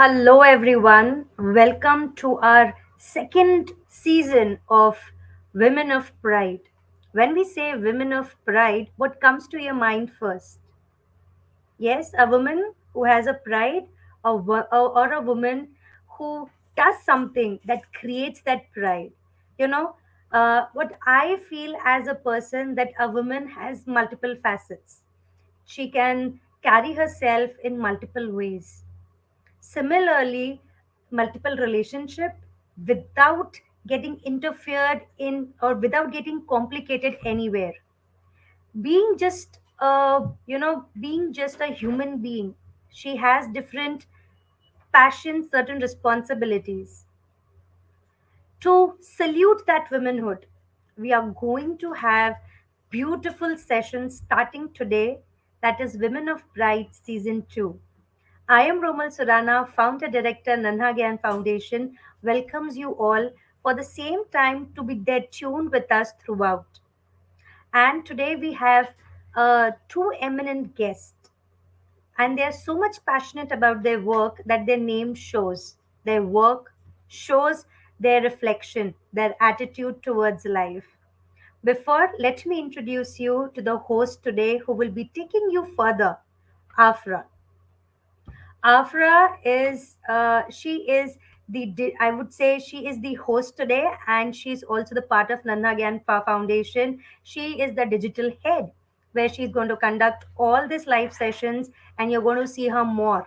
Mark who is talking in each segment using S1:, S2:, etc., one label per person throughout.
S1: Hello, everyone. Welcome to our second season of Women of Pride. When we say Women of Pride, what comes to your mind first? Yes, a woman who has a pride, or a woman who does something that creates that pride. You know, what I feel as a person that a woman has multiple facets. She can carry herself in multiple ways. Similarly, multiple relationship without getting interfered in or without getting complicated anywhere. Being just being just a human being, she has different passions, certain responsibilities. To salute that womanhood, we are going to have beautiful sessions starting today. That is Women of Pride Season 2. I am Romal Surana, founder director Nanha Gyan Foundation, welcomes you all for the same time to be dead tuned with us throughout. And today we have two eminent guests, and they are so much passionate about their work that their name shows. Their work shows their reflection, their attitude towards life. Before, let me introduce you to the host today who will be taking you further, Afra. Afra is she is I would say she is the host today, and she's also the part of Nanna Gyan Foundation. She is the digital head, where she's going to conduct all these live sessions, and you're going to see her more.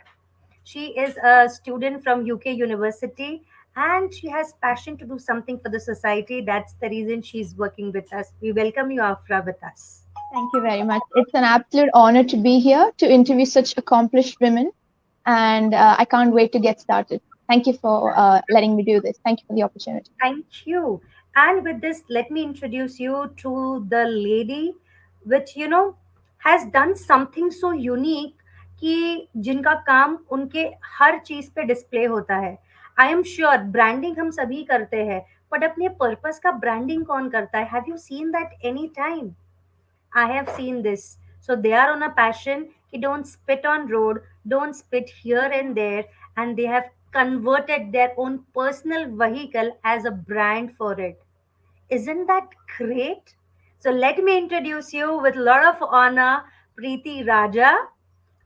S1: She is a student from UK University, and she has passion to do something for the society. That's the reason she's working with us. We welcome you, Afra, with us.
S2: Thank you very much. It's an absolute honor to be here to interview such accomplished women, and I can't wait to get started. Thank you for letting me do this. Thank you for the opportunity.
S1: Thank you. And with this, let me introduce you to the lady which has done something so unique कि जिनका काम उनके हर चीज पे display होता है. I am sure branding हम सभी करते हैं, बट अपने पर्पस का ब्रांडिंग कौन करता है? Have you seen that any time? I have seen this. So they are on a passion. He don't spit on road, don't spit here and there, and they have converted their own personal vehicle as a brand for it. Isn't that great? So let me introduce you with a lot of honor, Priti Raja.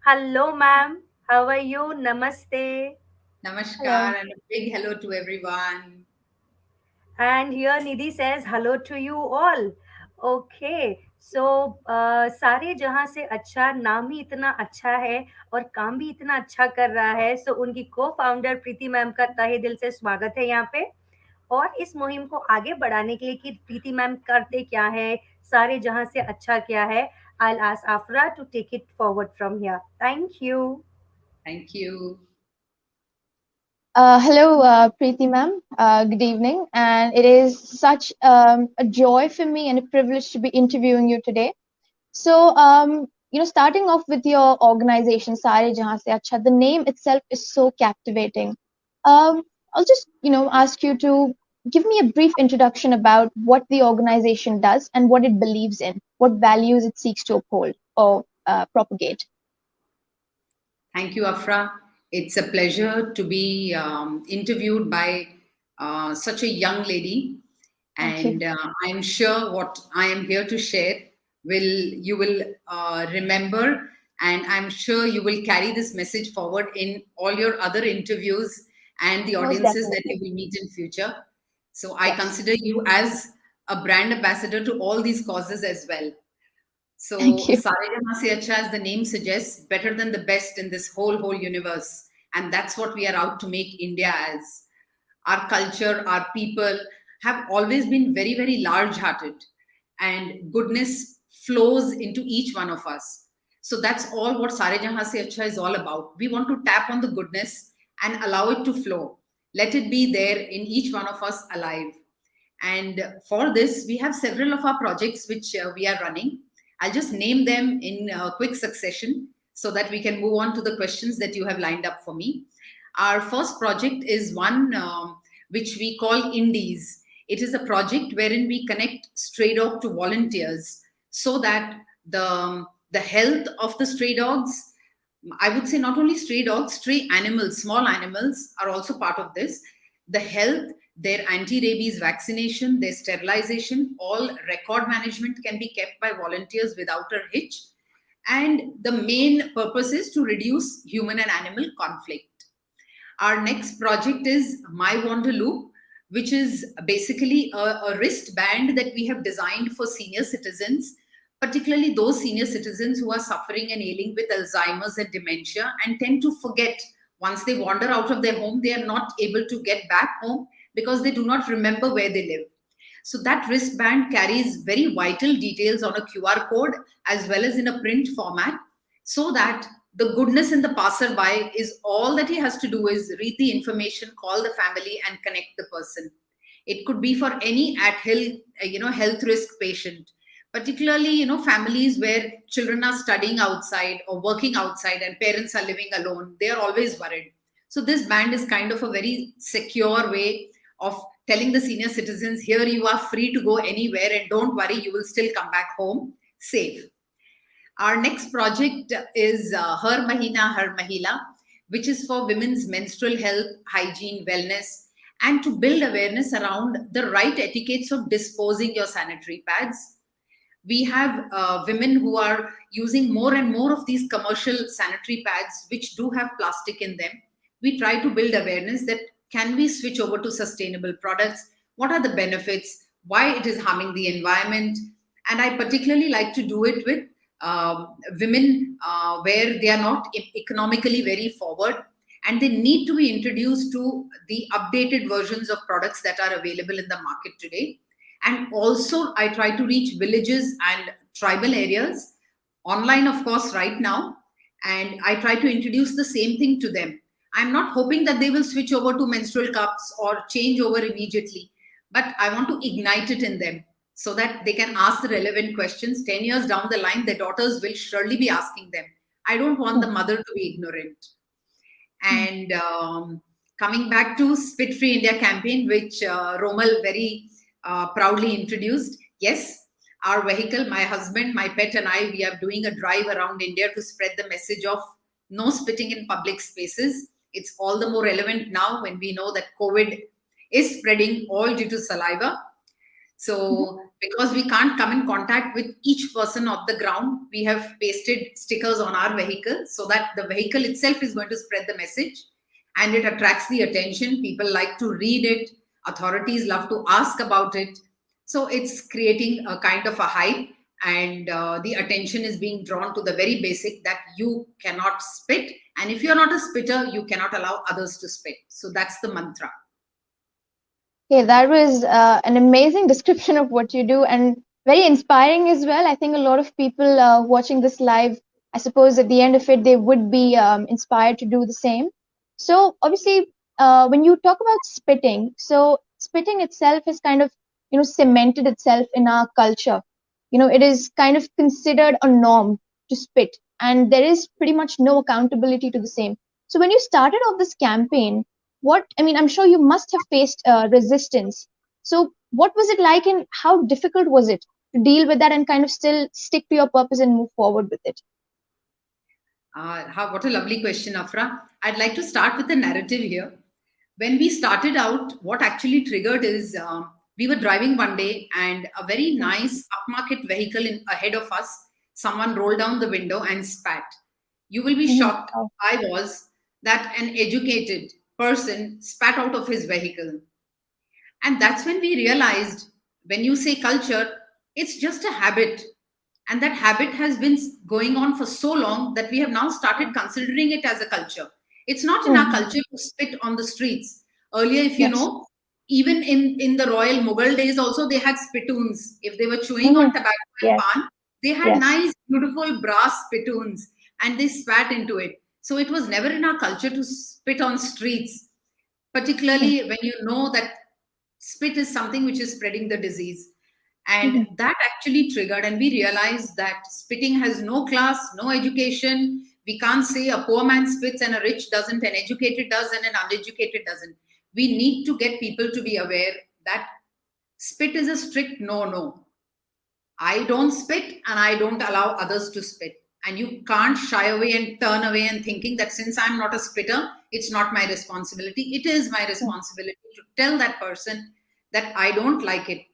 S1: Hello, ma'am. How are you? Namaste.
S2: Hello.
S3: Namaskar and a big hello to everyone.
S1: And here Nidhi says hello to you all. Okay, so सारे जहां से अच्छा, नाम ही इतना अच्छा है और काम भी इतना अच्छा कर रहा है. सो उनकी को फाउंडर प्रीति मैम का तहे दिल से स्वागत है यहाँ पे. और इस मुहिम को आगे बढ़ाने के लिए कि प्रीति मैम करते क्या है, सारे जहां से अच्छा क्या है, I'll ask Afra to take it forward from here. Thank you.
S3: Thank you.
S2: Hello, Preeti ma'am. Good evening. And it is such a joy for me and a privilege to be interviewing you today. So, starting off with your organization, Sare Jahan Se Acha, the name itself is so captivating. I'll just, ask you to give me a brief introduction about what the organization does and what it believes in, what values it seeks to uphold or propagate.
S3: Thank you, Afra. It's a pleasure to be interviewed by such a young lady,
S2: Thank you.
S3: and I'm sure what I am here to share will you will remember, and I'm sure you will carry this message forward in all your other interviews and the
S2: Most
S3: audiences that you
S2: definitely.
S3: will meet in future. So I
S2: Yes.
S3: consider you as a brand ambassador to all these causes as well.
S2: Thank
S3: So
S2: you.
S3: Sare Jahan Se Acha, as the name suggests, better than the best in this whole universe, and that's what we are out to make India as. Our culture, our people have always been very large-hearted, and goodness flows into each one of us. So that's all what Sare Jahan Se Acha is all about. We want to tap on the goodness and allow it to flow. Let it be there in each one of us alive. And for this, we have several of our projects which we are running. I'll just name them in quick succession so that we can move on to the questions that you have lined up for me. Our first project is one which we call Indies. It is a project wherein we connect stray dog to volunteers so that the health of the stray dogs I would say not only stray dogs, stray animals, small animals are also part of this. The health, their anti rabies vaccination, their sterilization, all record management can be kept by volunteers without a hitch. And the main purpose is to reduce human and animal conflict. Our next project is My Wander Loop, which is basically a wristband that we have designed for senior citizens, particularly those senior citizens who are suffering and ailing with Alzheimer's and dementia and tend to forget once they wander out of their home, they are not able to get back home because they do not remember where they live. So that wristband carries very vital details on a QR code as well as in a print format, so that the goodness in the passerby is all that he has to do is read the information, call the family, and connect the person. It could be for any at health risk patient, particularly families where children are studying outside or working outside and parents are living alone. They are always worried. So this band is kind of a very secure way of telling the senior citizens, here you are free to go anywhere and don't worry, you will still come back home safe. Our next project is Har Mahina Har Mahila, which is for women's menstrual health, hygiene, wellness, and to build awareness around the right etiquettes of disposing your sanitary pads. We have women who are using more and more of these commercial sanitary pads, which do have plastic in them. We try to build awareness that can we switch over to sustainable products? What are the benefits? Why it is harming the environment? And I particularly like to do it with women where they are not economically very forward and they need to be introduced to the updated versions of products that are available in the market today. And also, I try to reach villages and tribal areas online, of course, right now. And I try to introduce the same thing to them. I'm not hoping that they will switch over to menstrual cups or change over immediately, but I want to ignite it in them so that they can ask the relevant questions. 10 years down the line, their daughters will surely be asking them. I don't want the mother to be ignorant. And coming back to Spit Free India campaign, which Romal very proudly introduced. Yes, our vehicle, my husband, my pet, and I, we are doing a drive around India to spread the message of no spitting in public spaces. It's all the more relevant now when we know that COVID is spreading all due to saliva. So, because we can't come in contact with each person on the ground, we have pasted stickers on our vehicle so that the vehicle itself is going to spread the message and it attracts the attention. People like to read it, authorities love to ask about it. So, it's creating a kind of a hype, and the attention is being drawn to the very basic that you cannot spit. And if you're not a spitter, you cannot allow others to spit. So, that's the mantra.
S2: Okay, that was an amazing description of what you do and very inspiring as well. I think a lot of people watching this live, I suppose at the end of it, they would be inspired to do the same. So obviously, when you talk about spitting, so spitting itself has kind of, cemented itself in our culture. It is kind of considered a norm to spit, and there is pretty much no accountability to the same. So when you started off this campaign, I'm sure you must have faced resistance. So what was it like and how difficult was it to deal with that and kind of still stick to your purpose and move forward with it?
S3: What a lovely question, Afra. I'd like to start with the narrative here. When we started out, what actually triggered is we were driving one day and a very nice upmarket vehicle ahead of us, someone rolled down the window and spat. You will be
S2: Mhm.
S3: shocked,
S2: Oh,
S3: I was, that an educated person spat out of his vehicle. And that's when we realized when you say culture, it's just a habit. And that habit has been going on for so long that we have now started considering it as a culture. It's not in our
S2: mhm.
S3: culture to spit on the streets. Earlier, if you
S2: Yes.
S3: know, even in the royal Mughal days, also they had spittoons. If they were chewing on
S2: Mhm.
S3: tobacco and
S2: Yes.
S3: pan, they had
S2: Yes.
S3: nice, beautiful brass spittoons and they spat into it. So it was never in our culture to spit on streets,
S2: Mhm.
S3: particularly when you know that spit is something which is spreading the disease. And
S2: Mhm.
S3: that actually triggered, and we realized that spitting has no class, no education. We can't say a poor man spits and a rich doesn't, an educated does and an uneducated doesn't. We need to get people to be aware that spit is a strict no. I don't spit and I don't allow others to spit. And you can't shy away and turn away and thinking that since I'm not a spitter, it's not my responsibility. It is my
S2: mm,
S3: responsibility to tell that person that I don't like it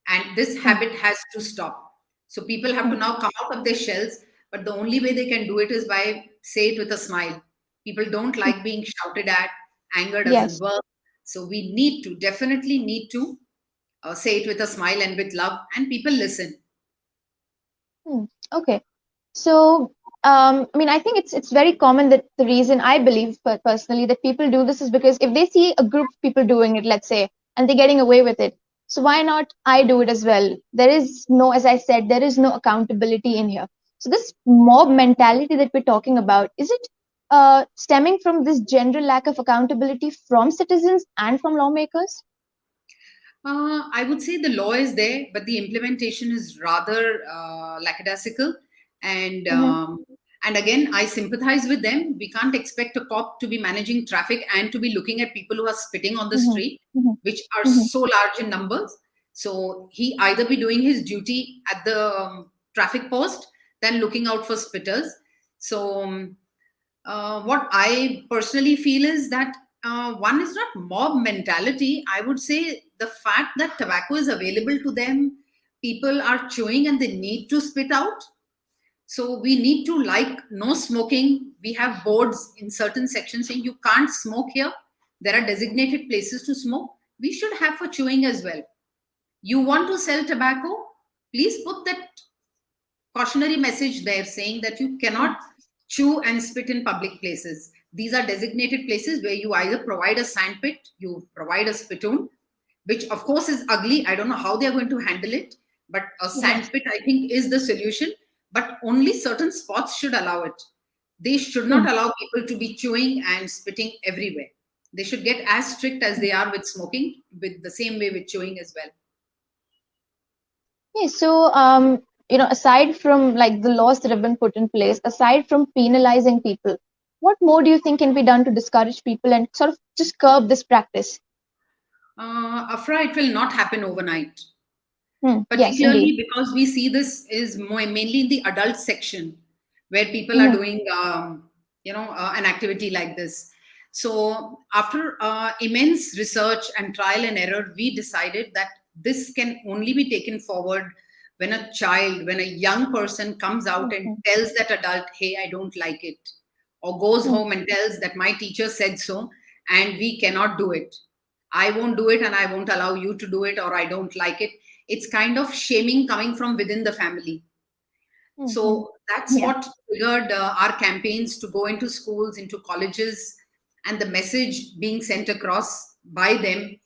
S3: and this
S2: mm,
S3: habit has to stop. So people have to
S2: mm.
S3: now come out of their shells, but the only way they can do it is by say it with a smile. People don't
S2: Mm.
S3: like being shouted at. Anger doesn't
S2: Yes.
S3: work. So we need to definitely need to say it with a smile and with love, and people listen.
S2: Mm. Okay. So, I mean, I think it's very common that the reason I believe personally that people do this is because if they see a group of people doing it, let's say, and they're getting away with it, so why not I do it as well? There is no, as I said, there is no accountability in here. So this mob mentality that we're talking about, is it stemming from this general lack of accountability from citizens and from lawmakers?
S3: I would say the law is there, but the implementation is rather lackadaisical. And
S2: Mm-hmm,
S3: and again, I sympathize with them. We can't expect a cop to be managing traffic and to be looking at people who are spitting on the
S2: mm-hmm,
S3: street,
S2: mm-hmm,
S3: which are
S2: mm-hmm,
S3: so large in numbers. So he either be doing his duty at the traffic post than looking out for spitters. So what I personally feel is that one is not mob mentality. I would say the fact that tobacco is available to them, people are chewing and they need to spit out. So we need to like no smoking. We have boards in certain sections saying you can't smoke here. There are designated places to smoke. We should have for chewing as well. You want to sell tobacco? Please put that cautionary message there saying that you cannot chew and spit in public places. These are designated places where you either provide a sandpit, you provide a spittoon, which of course is ugly. I don't know how they're going to handle it, but a
S2: yes.
S3: sandpit I think is the solution. But only certain spots should allow it. They should
S2: Hmm.
S3: not allow people to be chewing and spitting everywhere. They should get as strict as they are with smoking, with the same way with chewing as well.
S2: Okay, so aside from like the laws that have been put in place, aside from penalizing people, what more do you think can be done to discourage people and sort of just curb this practice?
S3: Afra, it will not happen overnight,
S2: Hmm. Yes, indeed.
S3: particularly because we see this is more mainly in the adult section where people are
S2: Mm-hmm.
S3: doing an activity like this. So after immense research and trial and error, we decided that this can only be taken forward when a child, when a young person comes out and
S2: Mm-hmm.
S3: tells that adult, hey, I don't like it, or goes home and tells that my teacher said so and we cannot do it. I won't do it and I won't allow you to do it, or I don't like it. It's kind of shaming coming from within the family.
S2: Mm-hmm.
S3: So that's
S2: Yeah.
S3: what triggered our campaigns to go into schools, into colleges, and the message being sent across by them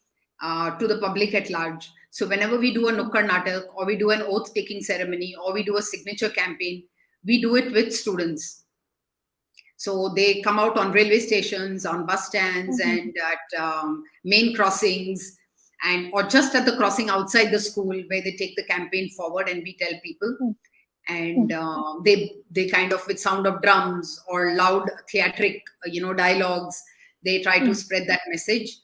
S3: to the public at large. So whenever we do a Nukkar Natak, or we do an oath taking ceremony, or we do a signature campaign, we do it with students. So they come out on railway stations, on bus stands,
S2: Mm-hmm.
S3: and at main crossings, and or just at the crossing outside the school where they take the campaign forward, and we tell people, and they kind of with sound of drums or loud theatric dialogues, they try to spread that message,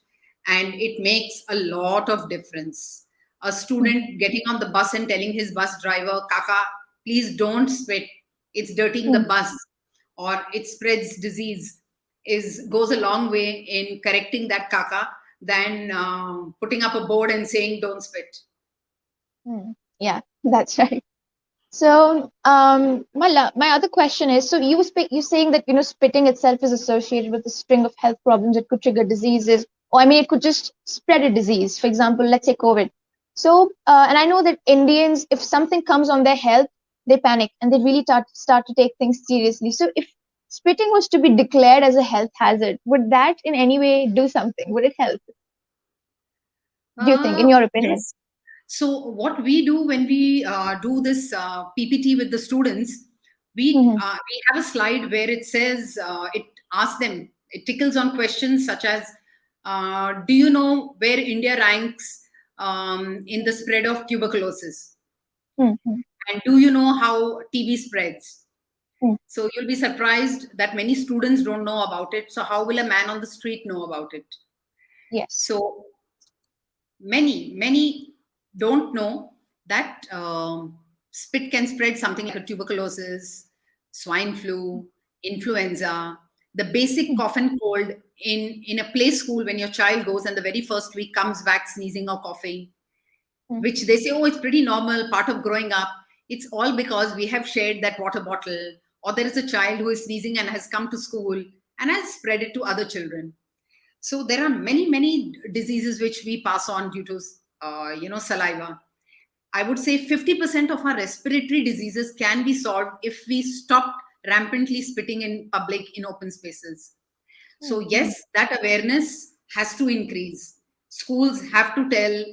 S3: and it makes a lot of difference. A student getting on the bus and telling his bus driver, kaka, please don't spit, it's dirtying the bus, or it spreads disease, is goes a long way in correcting that kaka than putting up a board and saying don't spit.
S2: Mm-hmm. Yeah, that's right. So, my other question is, so you saying that spitting itself is associated with a string of health problems. It could trigger diseases, or I mean, it could just spread a disease. For example, let's say COVID. So, and I know that Indians, if something comes on their health, they panic and they really start to take things seriously. So, if spitting was to be declared as a health hazard, would that in any way do something? Would it help? Do you think, in your opinion?
S3: Yes. So what we do when we do this PPT with the students,
S2: Mm-hmm.
S3: we have a slide where it says it asks them, it tickles on questions such as, do you know where India ranks in the spread of tuberculosis,
S2: Mm-hmm.
S3: and do you know how TB spreads? So you'll be surprised that many students don't know about it. So how will a man on the street know about it?
S2: Yes.
S3: So many don't know that spit can spread something like a tuberculosis, swine flu, influenza, the basic cough and cold in a play school when your child goes and the very first week comes back sneezing or coughing,
S2: Mm.
S3: which they say, oh, it's pretty normal, part of growing up. It's all because we have shared that water bottle, or there is a child who is sneezing and has come to school and has spread it to other children. So there are many, many diseases which we pass on due to, saliva. I would say 50% of our respiratory diseases can be solved if we stopped rampantly spitting in public in open spaces. So,
S2: Mm.
S3: yes, that awareness has to increase. Schools have to tell,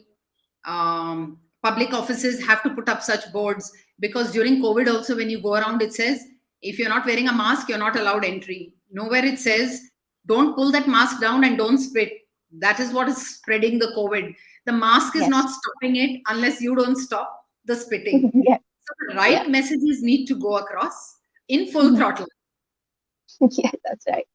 S3: public offices have to put up such boards, because during COVID, also, when you go around, it says if you're not wearing a mask, you're not allowed entry. Nowhere it says don't pull that mask down and don't spit. That is what is spreading the COVID. The mask is
S2: Yes.
S3: not stopping it unless you don't stop the spitting.
S2: Yeah.
S3: So the
S2: Yeah.
S3: right messages need to go across in full
S2: Mhm.
S3: throttle.
S2: Yeah, that's right.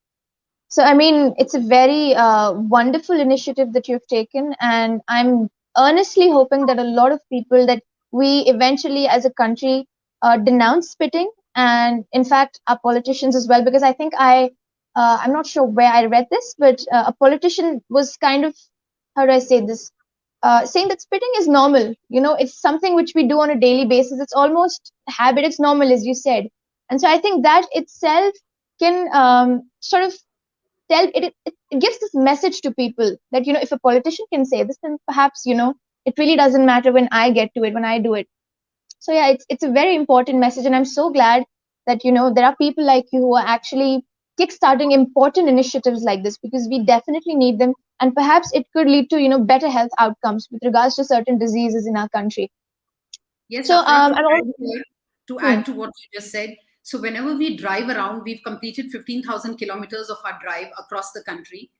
S2: So, I mean, it's a very wonderful initiative that you've taken, and I'm earnestly hoping that a lot of people that we eventually, as a country, denounce spitting, and in fact, our politicians as well. Because I think I'm not sure where I read this, but a politician was kind of, how do I say this, saying that spitting is normal. You know, it's something which we do on a daily basis. It's almost habit. It's normal, as you said, and so I think that itself can sort of it gives this message to people that, if a politician can say this, then perhaps, it really doesn't matter when I get to it, when I do it. So yeah, it's a very important message, and I'm so glad that, there are people like you who are actually kickstarting important initiatives like this, because we definitely need them, and perhaps it could lead to, better health outcomes with regards to certain diseases in our country.
S3: Yes,
S2: So
S3: Afra,
S2: I'm all.
S3: to
S2: Hmm,
S3: add to what you just said. So whenever we drive around, we've completed 15,000 kilometers of our drive across the country.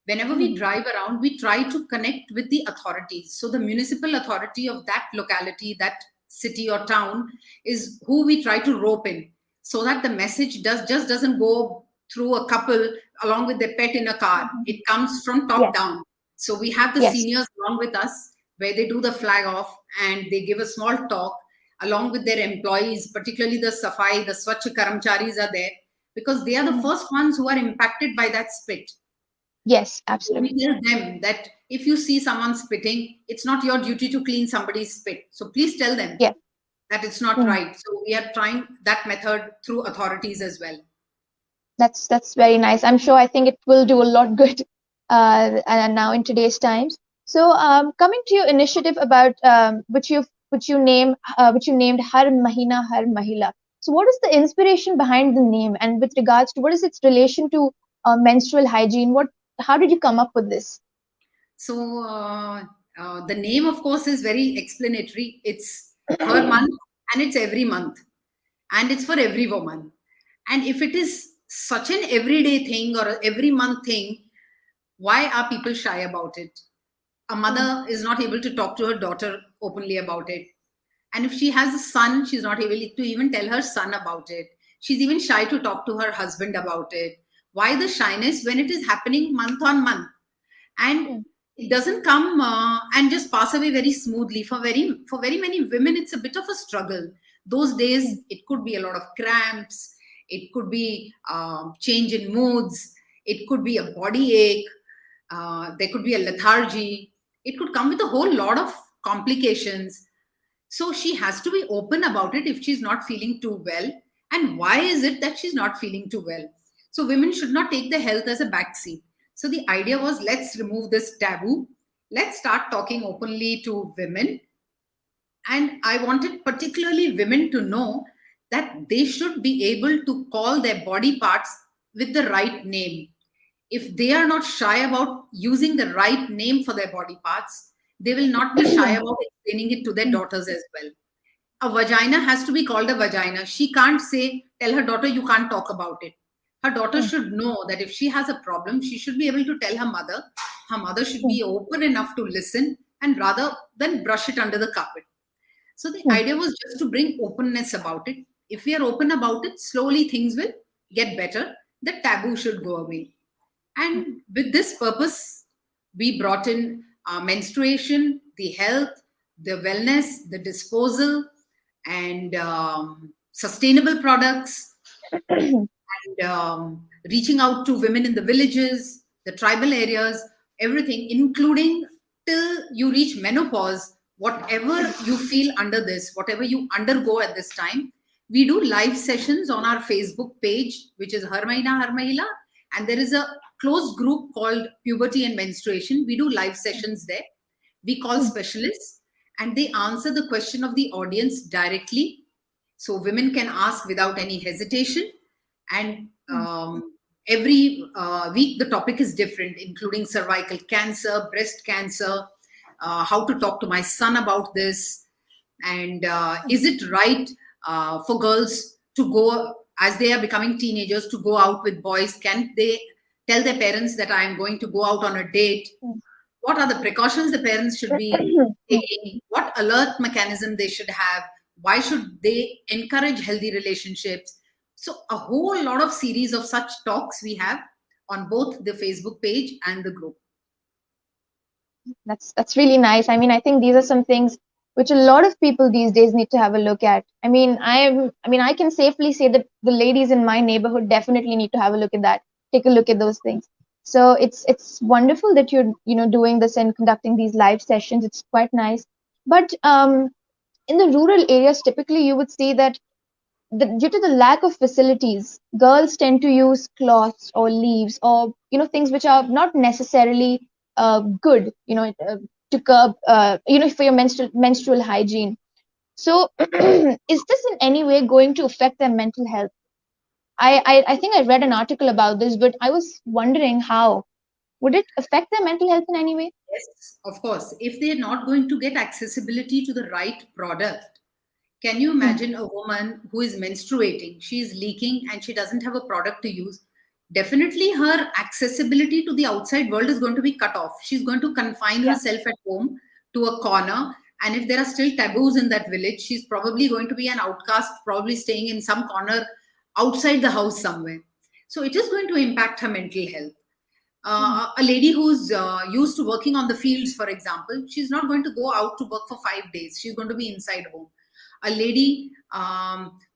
S3: Whenever
S2: hmm,
S3: we drive around, we try to connect with the authorities. So the municipal authority of that locality, that city or town, is who we try to rope in, so that the message doesn't go through a couple along with their pet in a car.
S2: hmm.
S3: It comes from top
S2: Yes,
S3: down. So we have the
S2: yes.
S3: seniors along with us, where they do the flag off and they give a small talk along with their employees, particularly the Safai, the Swachh Karamcharis are there, because they are the
S2: Hmm.
S3: first ones who are impacted by that spit.
S2: Yes,
S3: So we
S2: absolutely.
S3: tell them that if you see someone spitting, it's not your duty to clean somebody's spit. So please tell them
S2: Yeah.
S3: that it's not
S2: Hmm.
S3: right. So we are trying that method through authorities as well.
S2: That's very nice. I'm sure, I think it will do a lot good and now in today's times. So coming to your initiative about which you named Har Mahina Har Mahila. So what is the inspiration behind the name, and with regards to what is its relation to menstrual hygiene? How did you come up with this?
S3: So the name, of course, is very explanatory. It's her month and it's every month and it's for every woman. And if it is such an everyday thing or a every month thing, why are people shy about it? A
S2: Hmm,
S3: mother is not able to talk to her daughter openly about it. And if she has a son, she's not able to even tell her son about it. She's even shy to talk to her husband about it. Why the shyness when it is happening month on month? And
S2: hmm,
S3: it doesn't come and just pass away very smoothly. For very many women, it's a bit of a struggle. Those
S2: hmm,
S3: days, it could be a lot of cramps, it could be change in moods, it could be a body ache, there could be a lethargy, it could come with a whole lot of complications. So she has to be open about it if she's not feeling too well. And why is it that she's not feeling too well? So women should not take the health as a backseat. So the idea was, let's remove this taboo. Let's start talking openly to women. And I wanted particularly women to know that they should be able to call their body parts with the right name. If they are not shy about using the right name for their body parts, they will not be shy about explaining it to their
S2: hmm,
S3: daughters as well. A vagina has to be called a vagina. She can't say, tell her daughter, you can't talk about it. Her daughter
S2: hmm,
S3: should know that if she has a problem, she should be able to tell her mother. Her mother should
S2: hmm,
S3: be open enough to listen and rather than brush it under the carpet. So the
S2: hmm,
S3: idea was just to bring openness about it. If we are open about it, slowly things will get better. The taboo should go away.
S2: hmm,
S3: And with this purpose, we brought in menstruation, the health, the wellness, the disposal, and sustainable products. and reaching out to women in the villages, the tribal areas, everything, including till you reach menopause, whatever you feel under this, whatever you undergo at this time. We do live sessions on our Facebook page, which is Har Mahina Har Mahila, and there is a closed group called Puberty and Menstruation. We do live sessions there. We call specialists, and they answer the question of the audience directly, so women can ask without any hesitation. And every week the topic is different, including cervical cancer, breast cancer, how to talk to my son about this, and is it right for girls to go, as they are becoming teenagers, to go out with boys? Can they tell their parents that I am going to go out on a date? What are the precautions the parents should be taking? What alert mechanism they should have? Why should they encourage healthy relationships? So a whole lot of series of such talks we have on both the Facebook page and the group.
S2: That's really nice. I mean, I think these are some things which a lot of people these days need to have a look at. I can safely say that the ladies in my neighborhood definitely need to have a look at that, take a look at those things. So it's wonderful that you're doing this and conducting these live sessions. It's quite nice. But in the rural areas, typically you would see that due to the lack of facilities, girls tend to use cloths or leaves or things which are not necessarily good, to curb, for your menstrual hygiene. So, is this in any way going to affect their mental health? I think I read an article about this, but I was wondering how would it affect their mental health in any way?
S3: Yes, of course. If they're not going to get accessibility to the right product, can you
S2: Hmm.
S3: imagine a woman who is menstruating? She is leaking and she doesn't have a product to use. Definitely, her accessibility to the outside world is going to be cut off. She's going to confine
S2: Yeah.
S3: herself at home to a corner. And if there are still taboos in that village, she's probably going to be an outcast, probably staying in some corner outside the house somewhere. So it is going to impact her mental health.
S2: Hmm.
S3: A lady who's used to working on the fields, for example, she's not going to go out to work for 5 days. She's going to be inside home. A lady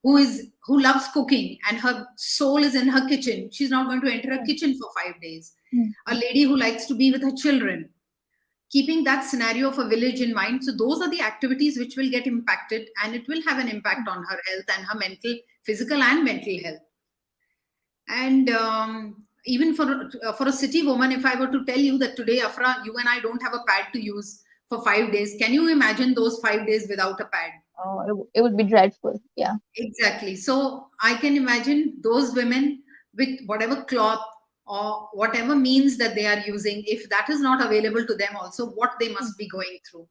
S3: who loves cooking and her soul is in her kitchen, she's not going to enter a kitchen for 5 days. A
S2: Hmm.
S3: lady who likes to be with her children, keeping that scenario of a village in mind. So those are the activities which will get impacted, and it will have an impact on her health and her mental, physical and mental health. And even for a city woman, if I were to tell you that today, Afra, you and I don't have a pad to use for 5 days, can you imagine those 5 days without a pad?
S2: Oh, it would be dreadful. Yeah.
S3: Exactly. So I can imagine those women with whatever cloth or whatever means that they are using, if that is not available to them, also what they
S2: Hmm.
S3: must be going through.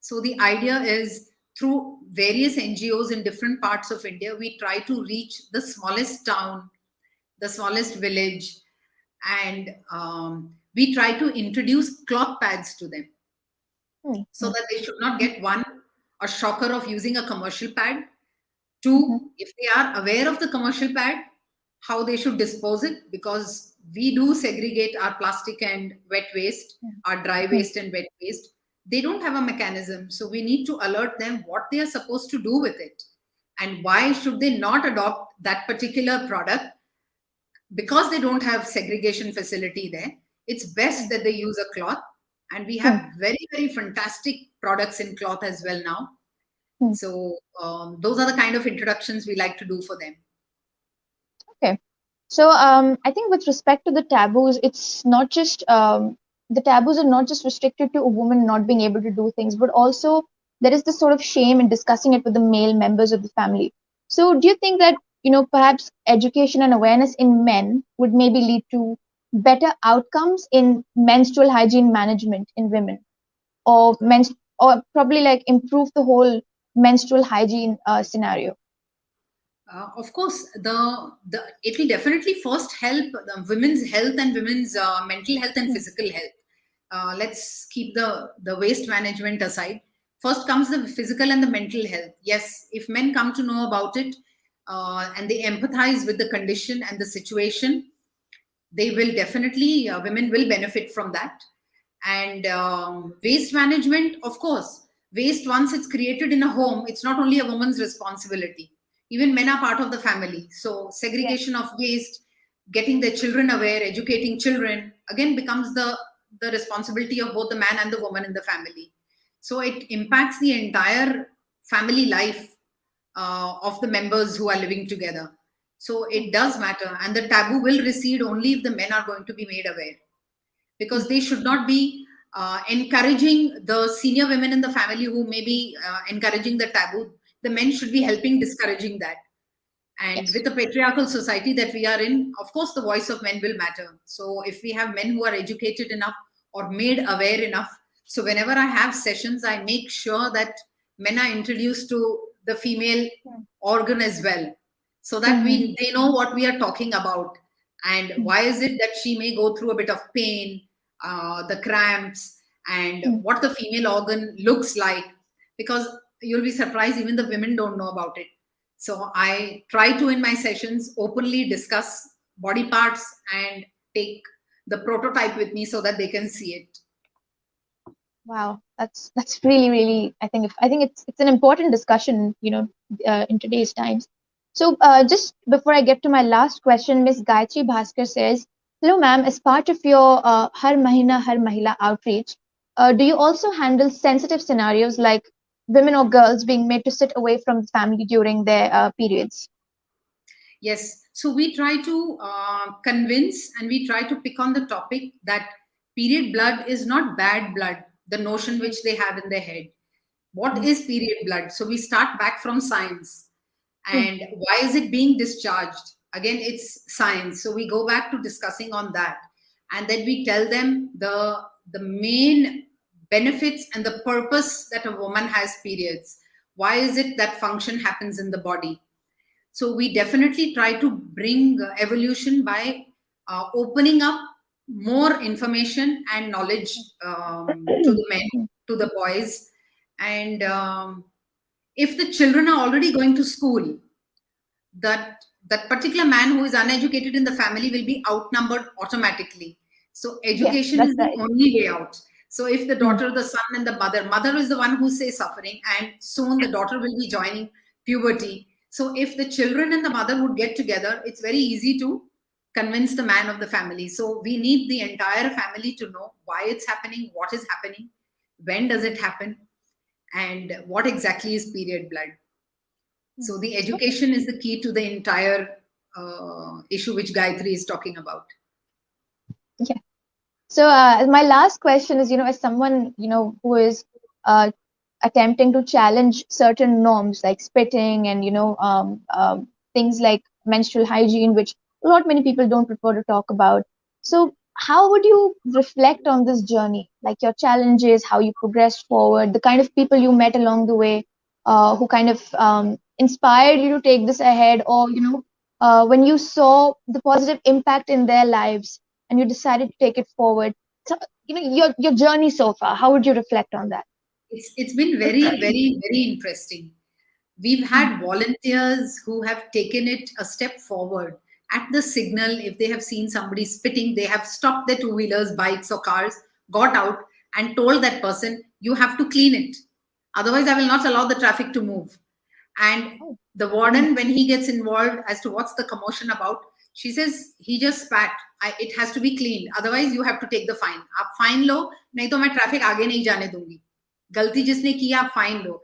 S3: So the idea is, through various NGOs in different parts of India, we try to reach the smallest town, the smallest village, and we try to introduce cloth pads to them,
S2: Hmm.
S3: so
S2: Hmm.
S3: that they should not get, one, a shocker of using a commercial pad.
S2: Mhm.
S3: Two, if they are aware of the commercial pad, how they should dispose it, because we do segregate our plastic and wet waste, our dry
S2: Hmm.
S3: waste and wet waste. They don't have a mechanism, so we need to alert them what they are supposed to do with it, and why should they not adopt that particular product, because they don't have segregation facility there. It's best that they use a cloth, and we
S2: Hmm.
S3: have very, very fantastic products in cloth as well now.
S2: Hmm.
S3: So those are the kind of introductions we like to do for them.
S2: Okay. So I think with respect to the taboos, it's not just the taboos are not just restricted to a woman not being able to do things, but also there is this sort of shame in discussing it with the male members of the family. So do you think that perhaps education and awareness in men would maybe lead to better outcomes in menstrual hygiene management in women, or or probably like improve the whole menstrual hygiene scenario?
S3: Of course, the it will definitely first help the women's health and women's mental health and
S2: Hmm.
S3: physical health. Let's keep the waste management aside. First comes the physical and the mental health. Yes, if men come to know about it, and they empathize with the condition and the situation, they will definitely, women will benefit from that. And waste management, of course, waste, once it's created in a home, it's not only a woman's responsibility. even men are part of the family. So
S2: Yes.
S3: segregation of waste, getting their children aware, educating children, again becomes the responsibility of both the man and the woman in the family. So it impacts the entire family life of the members who are living together. So it does matter, and the taboo will recede only if the men are going to be made aware, because they should not be encouraging the senior women in the family who may be encouraging the taboo. The men should be
S2: Yes.
S3: helping discouraging that. And
S2: Yes.
S3: with the patriarchal society that we are in, of course, the voice of men will matter. So if we have men who are educated enough or made aware enough, so whenever I have sessions, I make sure that men are introduced to the female organ as well, so that
S2: Mm-hmm.
S3: we they know what we are talking about, and why is it that she may go through a bit of pain, the cramps, and what the female organ looks like, because you'll be surprised, even the women don't know about it. So I try to, in my sessions, openly discuss body parts and take the prototype with me so that they can see it.
S2: Wow, that's really really. I think it's an important discussion, in today's times. So, just before I get to my last question, Miss Gayatri Bhaskar says, "Hello, ma'am. As part of your Har Mahina Har Mahila outreach, do you also handle sensitive scenarios like women or girls being made to sit away from the family during their periods?"
S3: Yes. So we try to convince, and we try to pick on the topic that period blood is not bad blood, the notion which they have in their head. What is period blood? So we start back from science. And why is it being discharged? Again, it's science. So we go back to discussing on that. And then we tell them the main benefits and the purpose that a woman has periods. Why is it that function happens in the body? So we definitely try to bring evolution by opening up more information and knowledge to the men, to the boys. And if the children are already going to school, that particular man who is uneducated in the family will be outnumbered automatically. So
S2: Yes,
S3: education
S2: that's
S3: is the
S2: right.
S3: only way out. So if the
S2: Mm,
S3: daughter, the son, and the mother is the one who says suffering, and soon the daughter will be joining puberty. So if the children and the mother would get together, it's very easy to convince the man of the family. So we need the entire family to know why it's happening, what is happening, when does it happen, and what exactly is period blood.
S2: mm.
S3: So the
S2: Okay.
S3: education is the key to the entire issue which Gayatri is talking about.
S2: Yeah. So, my last question is, as someone, who is uh, attempting to challenge certain norms like spitting and, things like menstrual hygiene, which a lot many people don't prefer to talk about. So, how would you reflect on this journey, like your challenges, how you progressed forward, the kind of people you met along the way, who kind of inspired you to take this ahead, or, when you saw the positive impact in their lives and you decided to take it forward. So, your journey so far, how would you reflect on that?
S3: It's been very, very, very interesting. We've had volunteers who have taken it a step forward. At the signal, if they have seen somebody spitting, they have stopped their two-wheelers, bikes, or cars, got out, and told that person, "You have to clean it. Otherwise, I will not allow the traffic to move." And
S2: Oh,
S3: the warden, when he gets involved as to what's the commotion about, she says, "He just spat. It has to be cleaned. Otherwise, you have to take the fine. आप fine लो, नहीं तो मैं traffic आगे नहीं जाने दूंगी. गलती जिसने की आप fine low."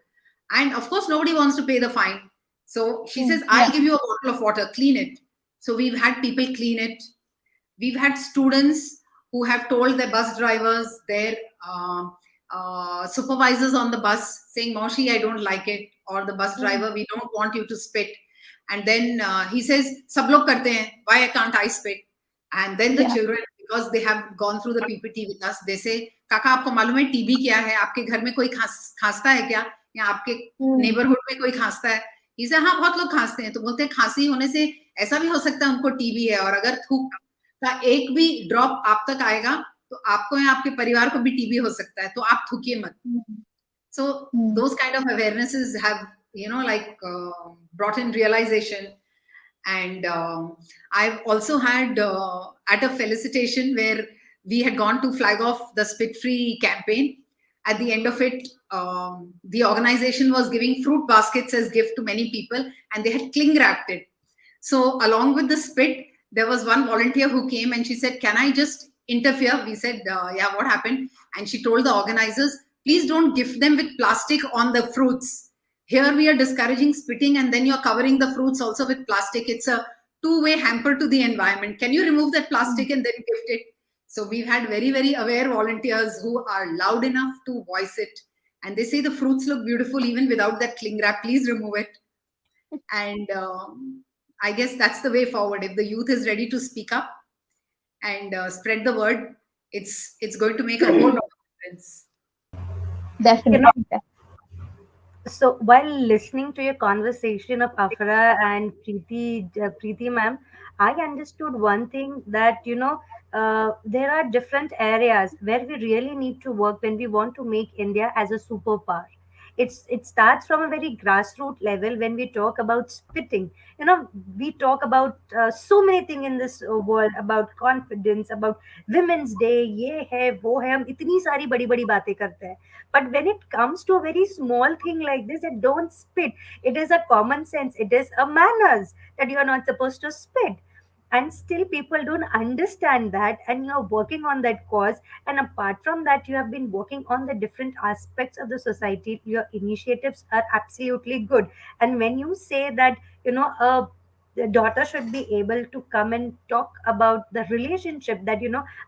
S3: And of course, nobody wants to pay the fine. So she says, "I'll
S2: yeah.
S3: give you a bottle of water, clean it." So we've had people clean it. We've had students who have told their bus drivers, their supervisors on the bus, saying, "Moshi, I don't like it," or the bus driver, "We don't want you to spit." And then he says, "Sab log karte hain, why can't I spit?" And then the
S2: Yeah.
S3: children, because they have gone through the PPT with us, they say, "काका आपको मालूम है TB क्या है? आपके घर में कोई खांसता है क्या? या आपके
S2: Mm,
S3: नेबरहुड में कोई खांसता है?" इसे हाँ बहुत लोग खांसते हैं, तो बोलते हैं खांसी होने से ऐसा भी हो सकता है उनको टीबी है, और अगर थूक का एक भी ड्रॉप आप तक आएगा तो आपको या आपके परिवार को भी टीबी हो सकता है, तो आप थूकिए मत.
S2: mm,
S3: So
S2: mm,
S3: those kind of awarenesses have, brought in realization. And I've also had at a felicitation where we had gone to flag off the spit free campaign. At the end of it, the organization was giving fruit baskets as gift to many people, and they had cling wrapped it. So along with the spit, there was one volunteer who came and she said, "Can I just interfere?" We said, "Yeah, what happened?" And she told the organizers, "Please don't gift them with plastic on the fruits. Here we are discouraging spitting, and then you're covering the fruits also with plastic. It's a two-way hamper to the environment. Can you remove that plastic and then gift it?" So we've had very, very aware volunteers who are loud enough to voice it. And they say the fruits look beautiful even without that cling wrap. Please remove it. And I guess that's the way forward. If the youth is ready to speak up and spread the word, it's going to make a whole lot of difference.
S1: You know,
S2: Definitely.
S1: so while listening to your conversation of Afra and Preeti ma'am, I understood one thing that there are different areas where we really need to work when we want to make India as a superpower. It starts from a very grassroots level when we talk about spitting. We talk about so many things in this world about confidence, about Women's Day, ये है वो है हम इतनी सारी बड़ी बड़ी बातें करते हैं. But when it comes to a very small thing like this, it don't spit. It is a common sense. It is a manners that you are not supposed to spit. And still people don't understand that, and you're working on that cause. And apart from that, you have been working on the different aspects of the society. Your initiatives are absolutely good. And when you say that, the daughter should be able to come and talk about the relationship, that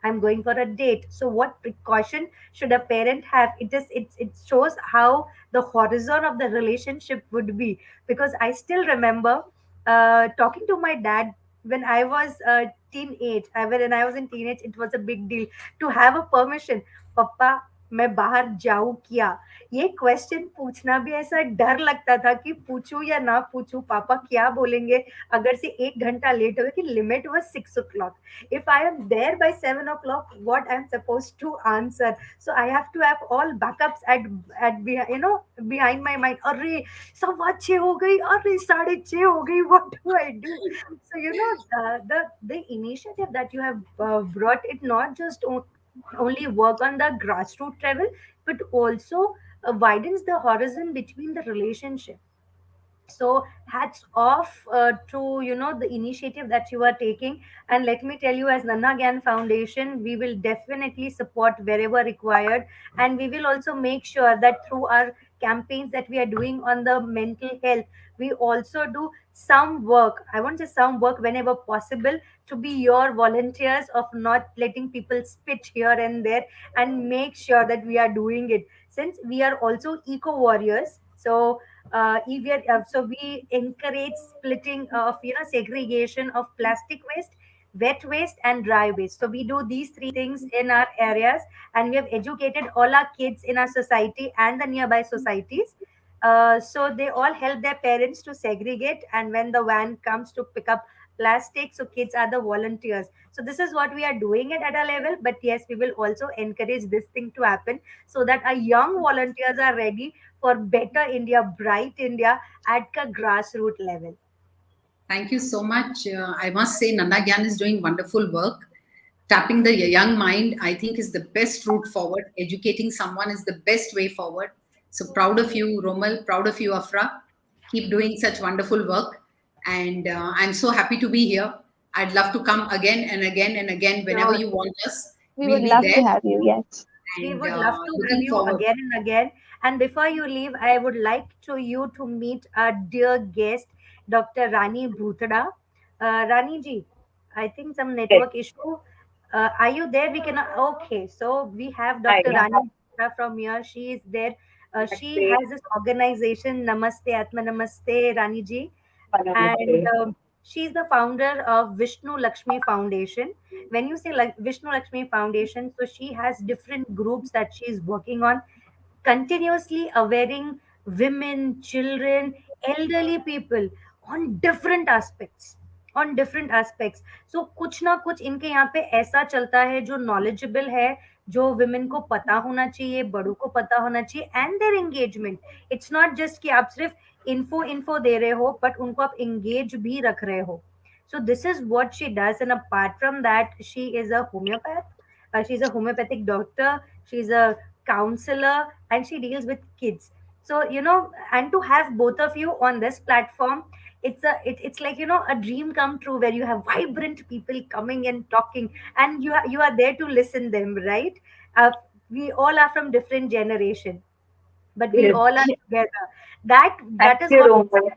S1: I'm going for a date, so what precaution should a parent have? It shows how the horizon of the relationship would be. Because I still remember talking to my dad when I was teenage. When I was in teenage, it was a big deal to have a permission. Papa, मैं बाहर जाऊं क्या? ये question पूछना भी ऐसा डर लगता था कि पूछूं या ना पूछूं, पापा क्या बोलेंगे अगर से 1 घंटा लेट हो गया. कि limit was 6 o'clock. If I am there by 7 o'clock, what I'm supposed to answer? So I have to have all backups behind my mind. अरे 6:15 हो गई, अरे 6:30 हो गई, what do I do? So the initiative that you have brought, it not just only work on the grassroots level, but also widens the horizon between the relationship. So hats off to the initiative that you are taking. And let me tell you, as Nanna Gyan Foundation, we will definitely support wherever required. And we will also make sure that through our campaigns that we are doing on the mental health, we also do some work. I want to say some work whenever possible, to be your volunteers of not letting people spit here and there, and make sure that we are doing it, since we are also eco warriors. So we encourage splitting of segregation of plastic waste, wet waste, and dry waste. So we do these three things in our areas, and we have educated all our kids in our society and the nearby societies. So they all help their parents to segregate, and when the van comes to pick up plastic, so kids are the volunteers. So this is what we are doing it at a level, but yes, we will also encourage this thing to happen, so that our young volunteers are ready for better India, bright India at a grassroots level.
S3: Thank you so much. I must say, Nanda Gyan is doing wonderful work. Tapping the young mind, I think, is the best route forward. Educating someone is the best way forward. So proud of you, Romal. Proud of you, Afra. Keep doing such wonderful work. And I'm so happy to be here. I'd love to come again and again and again whenever
S1: Sure.
S3: you want us.
S2: We would
S3: We'll be
S2: love
S3: there
S2: to have you. Yes.
S1: We
S3: and
S1: would love to have
S3: looking
S1: you
S3: forward.
S1: again and again. And before you leave, I would like to you to meet our dear guest, Dr. Rani Bhuthara. Rani ji, I think some
S4: Yes.
S1: network issue. Are you there? We can. Okay, so we have
S4: Hi.
S1: Dr. Rani Bhuthara from here. She is there.
S4: That's
S1: She
S4: great.
S1: has this organization, Namaste Atma Namaste, Rani ji, and
S4: Namaste.
S1: she's the founder of Vishnu Lakshmi Foundation. When you say like Vishnu Lakshmi Foundation, so she has different groups that she is working on, continuously awareing women, children, elderly people on different aspects. On different aspects. So कुछ ना कुछ इनके यहाँ पे ऐसा चलता है जो knowledgeable है, जो women को पता होना चाहिए, बड़ों को पता होना चाहिए, and their engagement. It's not just कि आप सिर्फ info दे रहे हो, but उनको आप engage भी रख रहे हो. So this is what she does, and apart from that, she is a homeopath. She's a homeopathic doctor. She's a counselor, and she deals with kids. So, and to have both of you on this platform, it's like, a dream come true, where you have vibrant people coming and talking, and you are there to listen them, right? uh, we all are from different generation, but we
S4: Yes.
S1: all are together. That
S4: Thank
S1: is
S4: you,
S1: what,
S4: Roman.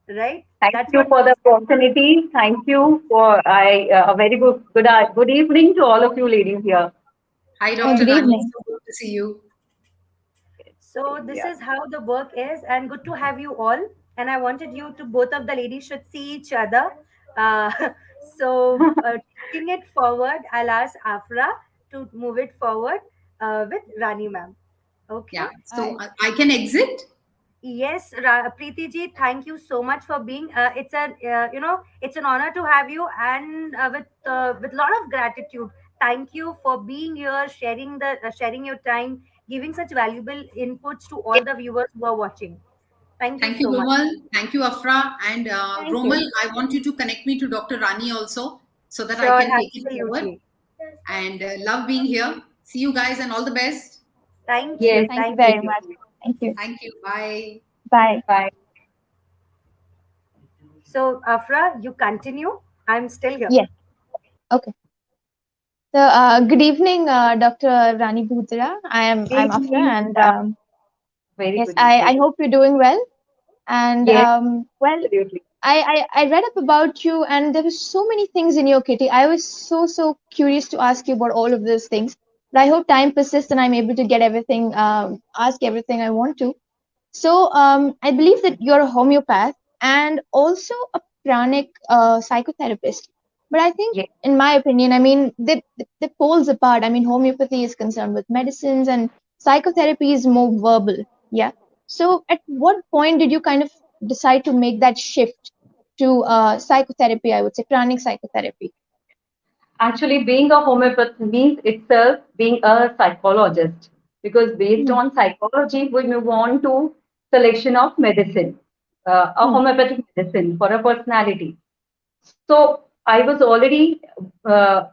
S1: right?
S4: Thank
S1: That's
S4: you
S1: what
S4: for the
S1: makes.
S4: opportunity. Thank you for a very good evening to all of you ladies here.
S3: Hi,
S2: Hi,
S3: Dr.
S2: good
S3: Rani.
S2: evening.
S3: So good to see you.
S1: So this
S4: Yeah.
S1: is how the work is, and good to have you all. And I wanted you to, both of the ladies should see each other. Uh, taking it forward, I'll ask Afra to move it forward with Rani ma'am. Okay.
S3: Yeah.
S2: All
S3: So
S2: right.
S3: I can exit.
S1: Yes, Preeti ji, thank you so much for being. It's an honor to have you, and with lot of gratitude. Thank you for being here, sharing your time, giving such valuable inputs to all the viewers who are watching. Thank you
S3: Thank you,
S1: so much.
S3: Romal. Thank you, Afra. And
S2: Thank
S3: Romal,
S2: you.
S3: I want you to connect me to Dr. Rani also so that I
S1: Sure,
S3: can take it forward.
S1: absolutely.
S3: And love being here. See you guys and all the best.
S1: Thank
S4: Yes.
S1: you,
S2: Thank you
S1: thank
S4: Thank
S2: very
S1: you.
S2: much.
S4: you.
S2: Thank you.
S3: Thank you. Bye.
S2: Bye.
S4: Bye.
S1: So, Afra, you continue. I'm still here.
S2: Yes. Okay. So, good evening, Dr. Rani Bhuthara. I'm
S4: Good
S2: Afra,
S4: evening.
S2: and
S4: Very
S2: yes,
S4: good
S2: I
S4: evening.
S2: hope you're doing well. And
S4: Yes,
S2: well,
S4: absolutely.
S2: I read up about you, and there were so many things in your kitty. I was so curious to ask you about all of those things. But I hope time persists and I'm able to get everything, ask everything I want to. So I believe that you're a homeopath and also a pranic psychotherapist. But I think,
S4: Yes.
S2: in my opinion, I mean, they poles apart. I mean, homeopathy is concerned with medicines and psychotherapy is more verbal. Yeah. So at what point did you kind of decide to make that shift to psychotherapy? I would say pranic psychotherapy.
S4: Actually, being a homeopath means itself being a psychologist because based
S2: Hmm,
S4: on psychology, we move on to selection of medicine, a
S2: hmm,
S4: homeopathic medicine for a personality. So I was already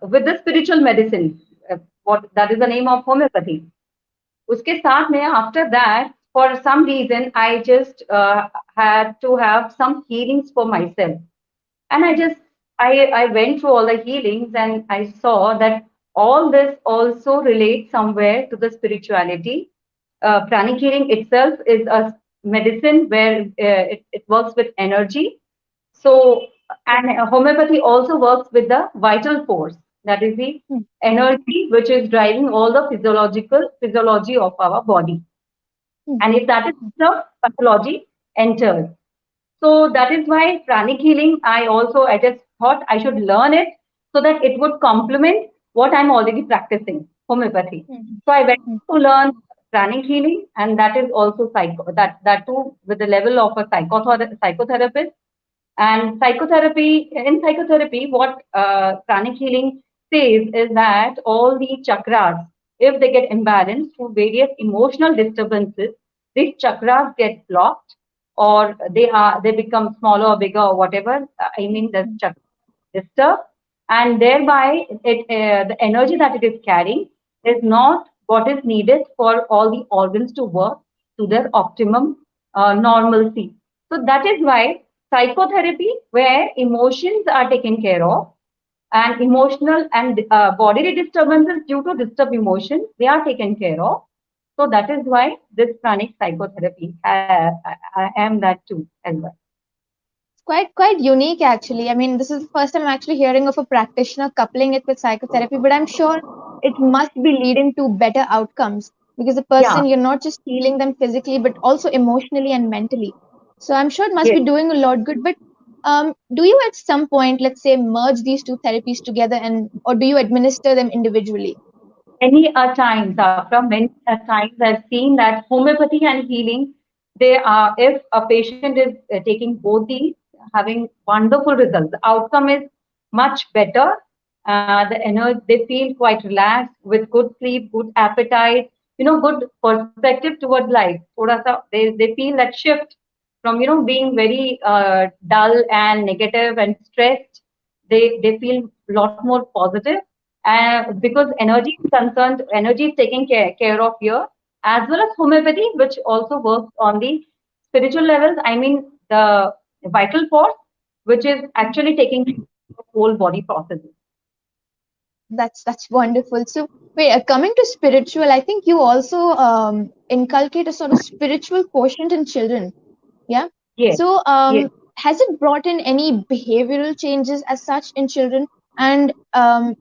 S4: with the spiritual medicine, what that is the name of homeopathy. उसके साथ में after that, for some reason, I just had to have some healings for myself. And I
S2: hmm,
S4: just, I went through all the healings and I saw that all this also relates somewhere to the spirituality. Pranic healing itself is a medicine where it works with energy. So, and homeopathy also works with the vital force, that is the
S2: hmm,
S4: energy which is driving all the physiology of our body.
S2: hmm,
S4: And if that is the pathology enters. So that is why pranic healing, I just thought I should learn it so that it would complement what I'm already practicing, homeopathy.
S2: hmm,
S4: So I went
S2: hmm,
S4: to learn pranic healing, and that is also that too with the level of a psychotherapist. And psychotherapy, what pranic healing says is that all the chakras, if they get imbalanced through various emotional disturbances, these chakras get blocked, or they become smaller or bigger or whatever. I mean, the
S2: hmm,
S4: chakra disturbed, and thereby the energy that it is carrying is not what is needed for all the organs to work to their optimum normalcy. So that is why psychotherapy, where emotions are taken care of, and emotional and bodily disturbances due to disturbed emotions, they are taken care of. So that is why this pranic psychotherapy, I am that too as well.
S2: It's quite unique actually. I mean, this is the first time I'm actually hearing of a practitioner coupling it with psychotherapy, but I'm sure it must be leading to better outcomes because the
S4: Yeah,
S2: person, you're not just healing them physically but also emotionally and mentally. So I'm sure it must
S4: yes.
S2: be doing a lot good. But do you at some point, let's say, merge these two therapies together, and or do you administer them individually?
S4: Many a times, from many a times, I've seen that homeopathy and healing, they are, if a patient is taking both these, having wonderful results. The outcome is much better. They feel quite relaxed with good sleep, good appetite, good perspective towards life. Thoda sa, they feel that shift from, being very dull and negative and stressed. They feel a lot more positive, because energy is concerned, energy is taken care of here, as well as homeopathy, which also works on the spiritual levels. I mean, the vital force, which is actually taking care of whole body processes.
S2: That's wonderful. So wait, coming to spiritual, I think you also inculcate a sort of spiritual quotient in children. Yeah.
S4: Yes,
S2: So
S4: yes.
S2: has it brought in any behavioral changes as such in children? And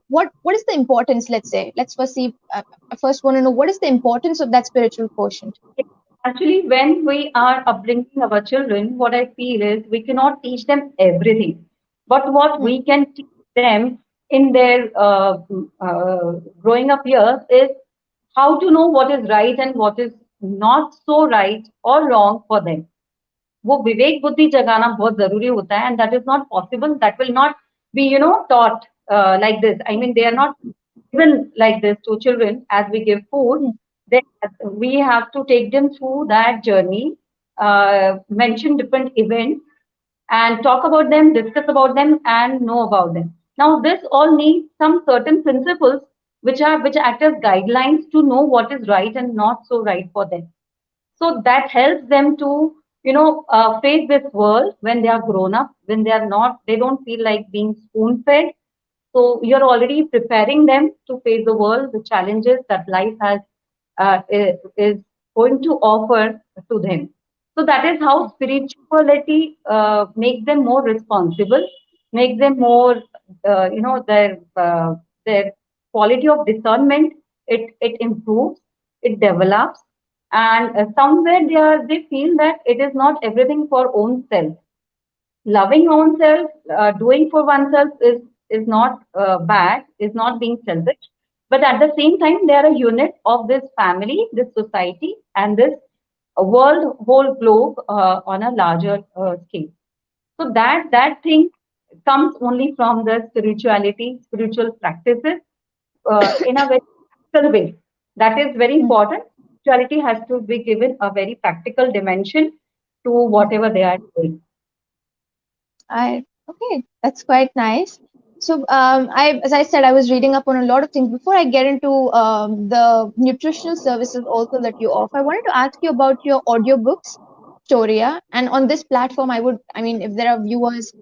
S2: what is the importance? Let's say, let's first see. I first want to know what is the importance of that spiritual quotient.
S4: Actually, when we are upbringing our children, what I feel is we cannot teach them everything. But what
S2: Hmm.
S4: we can teach them in their growing up years is how to know what is right and what is not so right or wrong for them. वो विवेक बुद्धि जगाना बहुत जरूरी होता है, and that is not possible. That will not be, taught like this. I mean, they are not given like this to children as we give food.
S2: Hmm.
S4: Then we have to take them through that journey, mention different events, and talk about them, discuss about them, and know about them. Now, this all needs some certain principles which act as guidelines to know what is right and not so right for them. So that helps them to face this world when they are grown up, when they don't feel like being spoon fed. So you're already preparing them to face the world, the challenges that life has is going to offer to them. So that is how spirituality makes them more responsible, makes them more, their quality of discernment. It improves, it develops, and somewhere they feel that it is not everything for own self. Loving oneself, doing for oneself is not bad, is not being selfish, but at the same time they are a unit of this family, this society, and this world, whole globe on a larger scale. So that thing comes only from the spirituality, spiritual practices in a very practical way. That is very
S2: Hmm.
S4: important. Spirituality has to be given a very practical dimension to whatever they are doing.
S2: I Okay, that's quite nice. So, as I said, I was reading up on a lot of things. Before I get into the nutritional services also that you offer, I wanted to ask you about your audiobooks, Storia. And on this platform, I mean, if there are viewers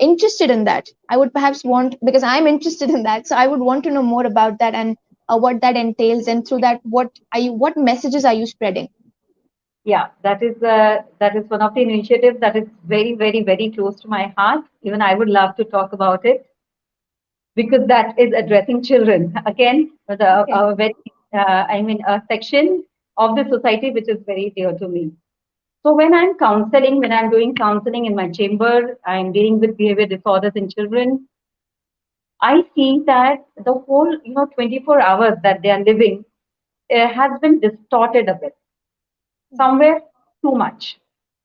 S2: interested in that, I would perhaps want, because I'm interested in that, so I would want to know more about that and what that entails, and through that, what messages are you spreading?
S4: Yeah, that is one of the initiatives that is very, very, very close to my heart. Even I would love to talk about it because that is addressing children. Again,
S2: Okay.
S4: a very, a section of the society which is very dear to me. So when I'm doing counseling in my chamber, I'm dealing with behavior disorders in children. I see that the whole, 24 hours that they are living has been distorted a bit, somewhere too much.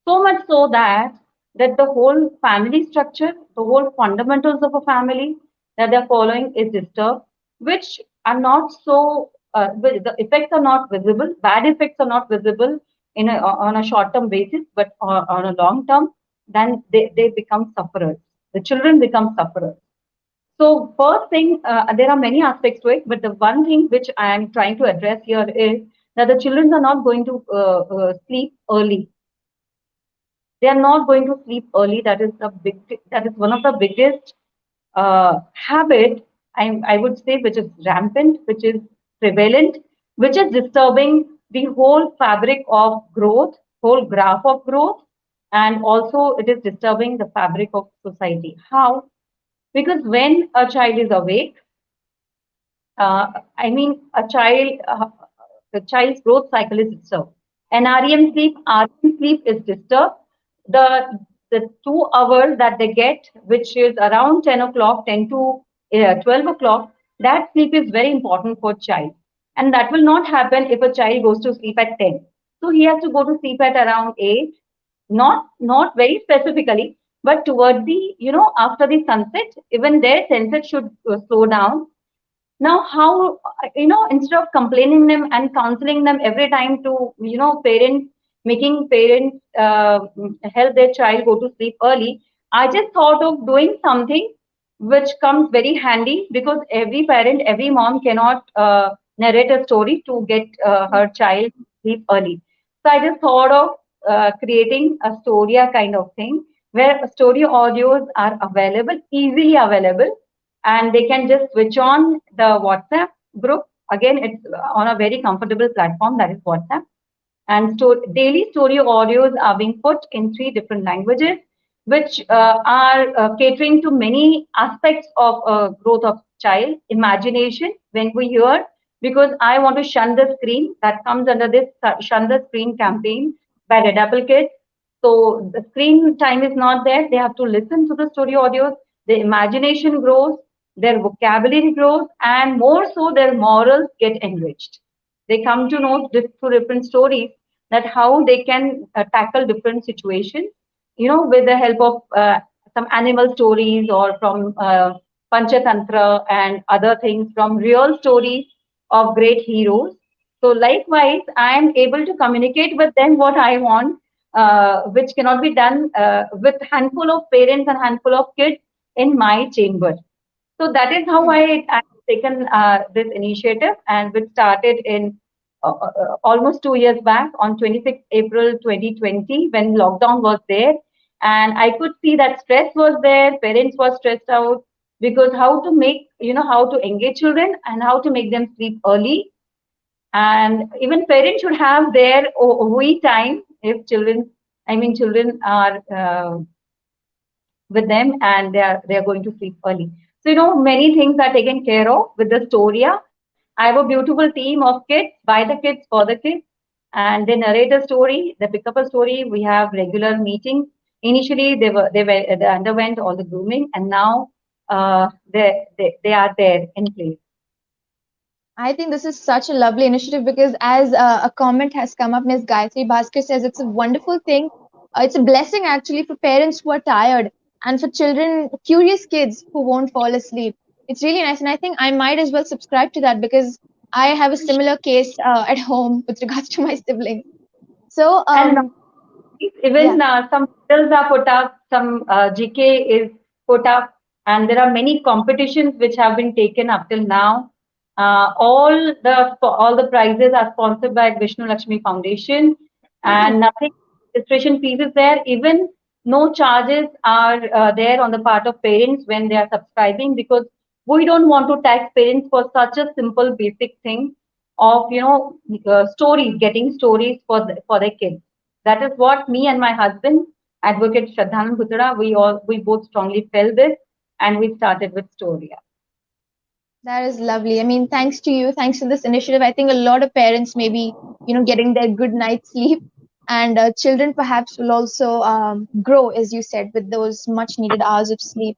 S4: So much so that the whole family structure, the whole fundamentals of a family that they're following is disturbed, which are not so the effects are not visible, bad effects are not visible on a short term basis, but on a long term, then they become sufferers. The children become sufferers. So first thing, there are many aspects to it, but the one thing which I am trying to address here is that the children are not going to sleep early. They are not going to sleep early. That is one of the biggest habit, I would say, which is rampant, which is prevalent, which is disturbing the whole fabric of growth, whole graph of growth, and also it is disturbing the fabric of society. How? Because when a child is awake, the child's growth cycle is disturbed. And REM sleep is disturbed. The 2 hours that they get, which is around 10 o'clock, 10 to 12 o'clock, that sleep is very important for child. And that will not happen if a child goes to sleep at 10. So he has to go to sleep at around 8, not very specifically, but towards the, after the sunset, even their senses should slow down. Now how, instead of complaining them and counseling them every time to, parents, making parents help their child go to sleep early, I just thought of doing something which comes very handy because every parent, every mom cannot narrate a story to get her child to sleep early. So I just thought of creating a Storia kind of thing where story audios are available, easily available, and they can just switch on the WhatsApp group. Again, it's on a very comfortable platform, that is WhatsApp. And daily story audios are being put in three different languages, which are catering to many aspects of growth of child imagination. When we hear, because I want to shun the screen, that comes under this shun the screen campaign by Red Apple Kids. So the screen time is not there. They have to listen to the story audios. The imagination grows, their vocabulary grows, and more so, their morals get enriched. They come to know through different stories that how they can tackle different situations, with the help of some animal stories or from Panchatantra and other things from real stories of great heroes. So likewise, I am able to communicate with them what I want, which cannot be done with handful of parents and handful of kids in my chamber. So that is how I've taken this initiative, and which started in almost 2 years back on 26th April 2020 when lockdown was there. And I could see that stress was there, parents were stressed out because how to make, how to engage children and how to make them sleep early. And even parents should have their we time if children, I mean, children are with them and they are going to sleep early. So many things are taken care of with the Storia. I have a beautiful team of kids, by the kids, for the kids, and they narrate a story. They pick up a story. We have regular meetings. Initially, they underwent all the grooming, and now they are there in place.
S2: I think this is such a lovely initiative because, as a comment has come up, Ms. Gayatri Bhaskar says it's a wonderful thing. It's a blessing actually for parents who are tired and for children, curious kids who won't fall asleep. It's really nice, and I think I might as well subscribe to that because I have a similar case at home with regards to my siblings. So,
S4: And
S2: yeah.
S4: even some medals are put up, some GK is put up, and there are many competitions which have been taken up till now. All the prizes are sponsored by Vishnu Lakshmi Foundation, and nothing registration fees is there. Even no charges are there on the part of parents when they are subscribing, because we don't want to tax parents for such a simple basic thing of stories, getting stories for their kids. That is what me and my husband, Advocate Shraddhanan Bhutada, we both strongly felt this, and we started with Storia.
S2: That is lovely. I mean, thanks to you, thanks to this initiative, I think a lot of parents may be, getting their good night's sleep, and children perhaps will also grow, as you said, with those much needed hours of sleep.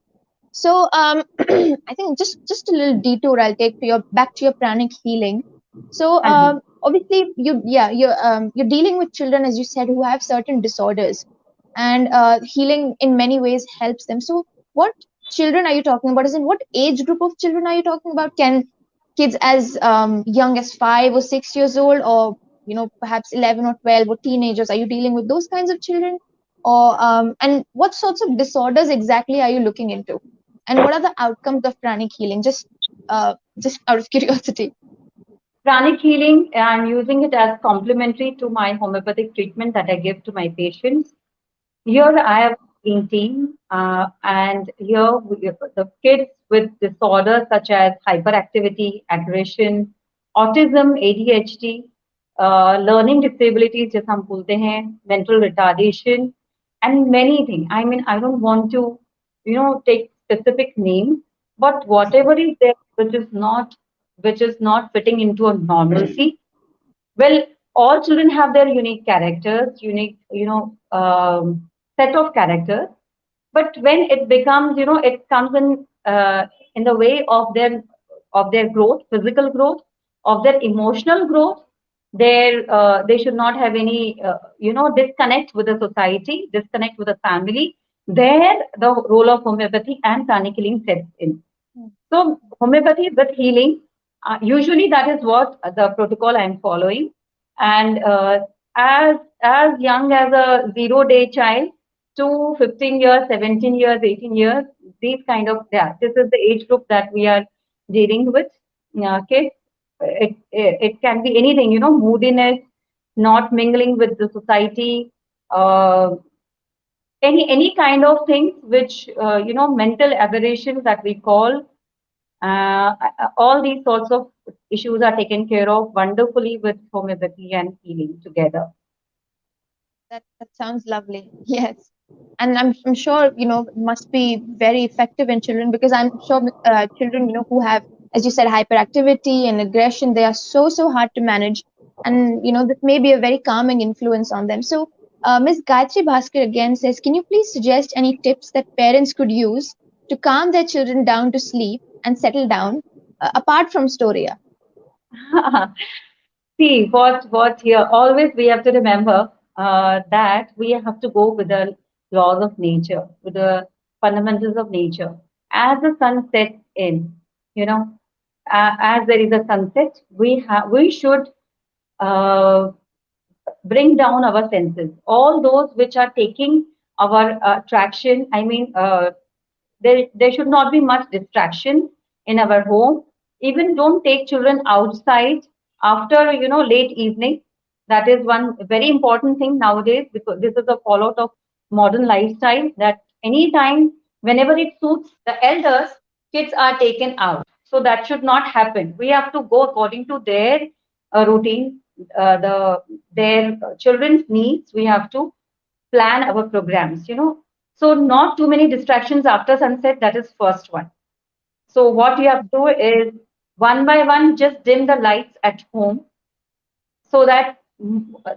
S2: So, I think just a little detour I'll take to your back to your pranic healing. So,
S4: Hanji.
S2: obviously, you're dealing with children, as you said, who have certain disorders, and healing in many ways helps them. So, what children are you talking about? Is in what age group of children are you talking about? Can kids as young as 5 or 6 years old, or perhaps 11 or 12, or teenagers? Are you dealing with those kinds of children, or and what sorts of disorders exactly are you looking into? And what are the outcomes of pranic healing? Just out of curiosity.
S4: Pranic healing, I'm using it as complementary to my homeopathic treatment that I give to my patients. Here I have a team, and here the kids with disorders such as hyperactivity, aggression, autism, ADHD, learning disabilities, just हम बोलते हैं, mental retardation, and many things. I mean, I don't want to, take specific names, but whatever is there which is not fitting into a normalcy. Well, all children have their unique characters, unique, set of characters. But when it becomes, it comes in the way of their growth, physical growth, of their emotional growth. They should not have any, disconnect with the society, disconnect with the family. There, the role of homeopathy and pranic healing sets in. So homeopathy with healing, usually that is what the protocol I'm following. And as young as a 0-day child, to 15 years, 17 years, 18 years, these kind of, yeah, this is the age group that we are dealing with. Kids, it can be anything, moodiness, not mingling with the society, uh, any kind of things which, mental aberrations that we call, all these sorts of issues are taken care of wonderfully with homeopathy and healing together.
S2: That sounds lovely. Yes. And I'm sure, it must be very effective in children because I'm sure children, who have, as you said, hyperactivity and aggression, they are so hard to manage. And, this may be a very calming influence on them. So, Ms. Gayatri Bhaskar again says, can you please suggest any tips that parents could use to calm their children down to sleep and settle down, apart from Storia?
S4: See, what here always we have to remember that we have to go with the laws of nature, with the fundamentals of nature. As the sun sets in, you know, as there is a sunset, we should uh, bring down our senses. All those which are taking our traction. I mean, there should not be much distraction in our home. Even don't take children outside after late evening. That is one very important thing nowadays, because this is a fallout of modern lifestyle, that anytime, whenever it suits the elders, kids are taken out. So that should not happen. We have to go according to their routine, their children's needs. We have to plan our programs, so not too many distractions after sunset. That is first one. So what you have to do is, one by one, just dim the lights at home, so that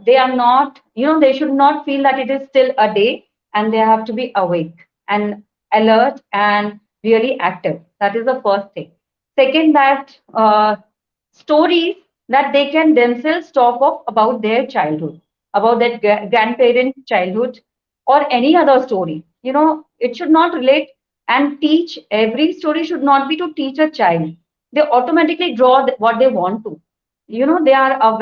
S4: they are not, they should not feel that it is still a day, and they have to be awake and alert and really active. That is the first thing. Second, that stories that they can themselves talk of about their childhood, about their grandparents' childhood, or any other story. It should not relate and teach. Every story should not be to teach a child. They automatically draw what they want to. They are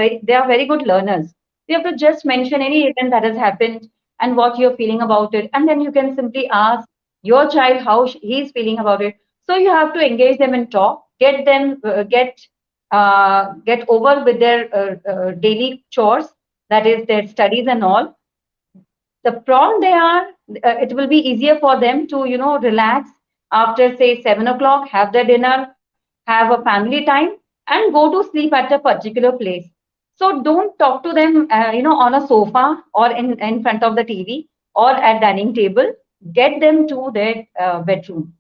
S4: very good learners. You have to just mention any event that has happened and what you're feeling about it, and then you can simply ask your child how he's feeling about it. So you have to engage them in talk, get them get over with their daily chores, that is their studies and all. The prompt they are, it will be easier for them to relax after, say, 7 o'clock, have their dinner, have a family time, and go to sleep at a particular place. So don't talk to them on a sofa or in front of the TV or at dining table. Get them to their bedroom.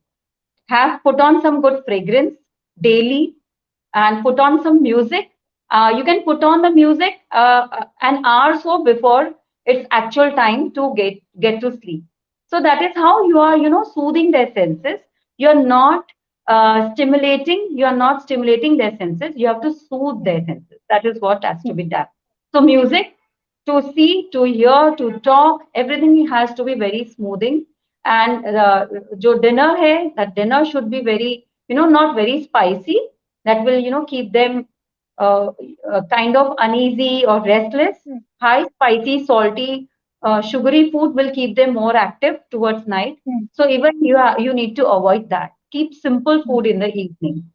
S4: Have put on some good fragrance daily, and put on some music. You can put on the music an hour or so before its actual time to get to sleep. So that is how you are, soothing their senses. You're not stimulating their senses. You have to soothe their senses. That is what has to be done. So music, to see, to hear, to talk, everything has to be very smoothing. And jo dinner hai, that dinner should be very, not very spicy. That will, keep them uh, kind of uneasy or restless.
S2: Hmm,
S4: High spicy, salty, sugary food will keep them more active towards night.
S2: hmm,
S4: So even you need to avoid that. Keep simple
S2: hmm.
S4: food in the evening.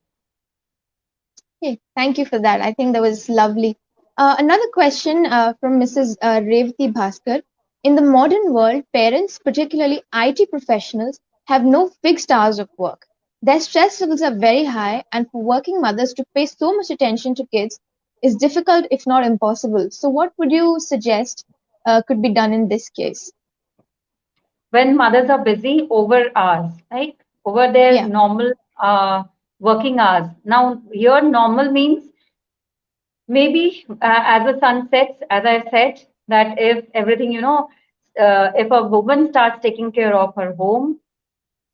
S2: Okay, thank you for that. I think that was lovely. Another question from Mrs. Revati Bhaskar. In the modern world, parents, particularly IT professionals, have no fixed hours of work. Their stress levels are very high, and for working mothers to pay so much attention to kids is difficult, if not impossible. So, what would you suggest could be done in this case?
S4: When mothers are busy over hours, right? Over their
S2: Yeah.
S4: normal working hours. Now, here normal means, maybe as the sun sets, as I said, that if everything, if a woman starts taking care of her home,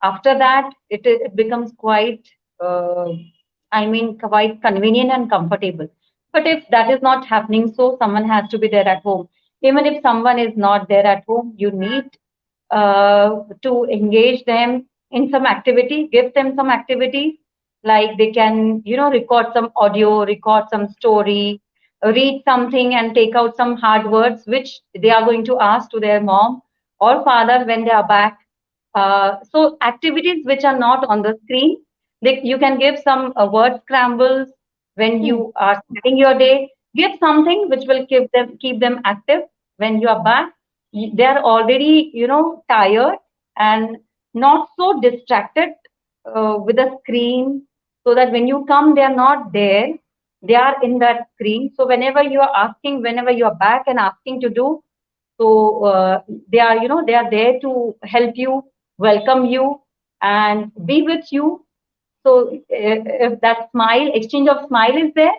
S4: after that, it becomes quite, quite convenient and comfortable. But if that is not happening, so someone has to be there at home. Even if someone is not there at home, you need to engage them in some activity, give them some activity, like they can, record some audio, record some story, read something, and take out some hard words which they are going to ask to their mom, or father when they are back. So activities which are not on the screen, you can give some word scrambles when
S2: Hmm.
S4: you are starting your day. Give something which will keep them active when you are back. They are already, tired and not so distracted with a screen, so that when you come, they are not there. They are in that screen. So whenever you are back and asking to do, so they are there to help you, welcome you, and be with you. So if that exchange of smile is there,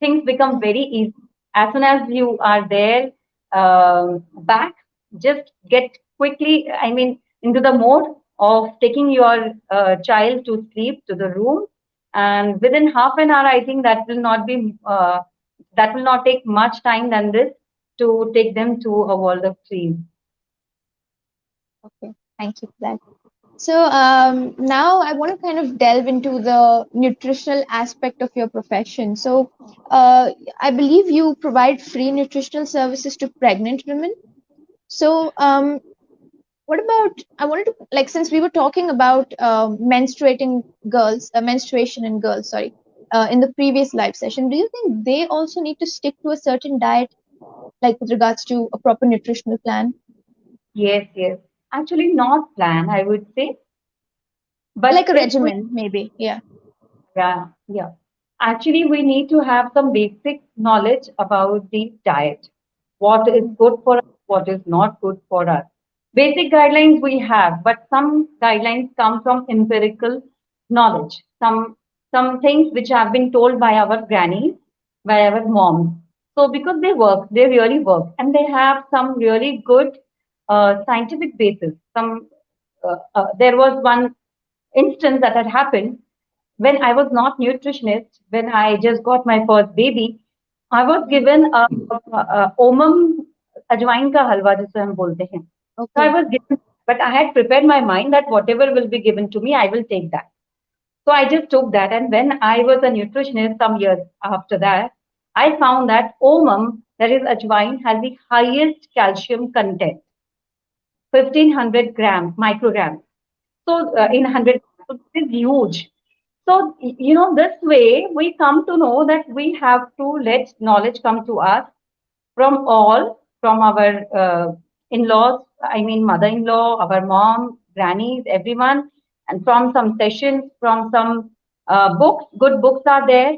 S4: things become very easy. As soon as you are there, back, just get quickly, into the mode of taking your child to sleep to the room, and within half an hour, I think that will not take much time than this to take them to a world of dreams.
S2: Okay, thank you for that. So now I want to kind of delve into the nutritional aspect of your profession. So I believe you provide free nutritional services to pregnant women. So what about, I wanted to, like, since we were talking about menstruation in girls, sorry, in the previous live session, do you think they also need to stick to a certain diet, like with regards to a proper nutritional plan,
S4: Yes, yes. Actually, not plan, I would say.
S2: like
S4: But
S2: a
S4: if we
S2: regimen, maybe? Yeah.
S4: Yeah, yeah. Actually, we need to have some basic knowledge about the diet. What is
S2: Mm,
S4: good for us, what is not good for us. Basic guidelines we have, but some guidelines come from empirical knowledge. Some things which have been told by our grannies, by our moms. So because they work, they really work, and they have some really good scientific basis. There was one instance that had happened when I was not nutritionist, when I just got my first baby, I was
S2: mm,
S4: given a omam ajwain ka halwa, जिसे हम बोलते हैं. So I
S2: okay.
S4: was given, but I had prepared my mind that whatever will be given to me, I will take that. So I just took that, and when I was a nutritionist some years after that, I found that omam, that is ajwain, has the highest calcium content, 1500 grams, micrograms. So
S2: Mm,
S4: in 100, so this is huge. So, this way we come to know that we have to let knowledge come to us from our in-laws, I mean, mother-in-law, our mom, grannies, everyone, and from some sessions, from some books. Good books are there,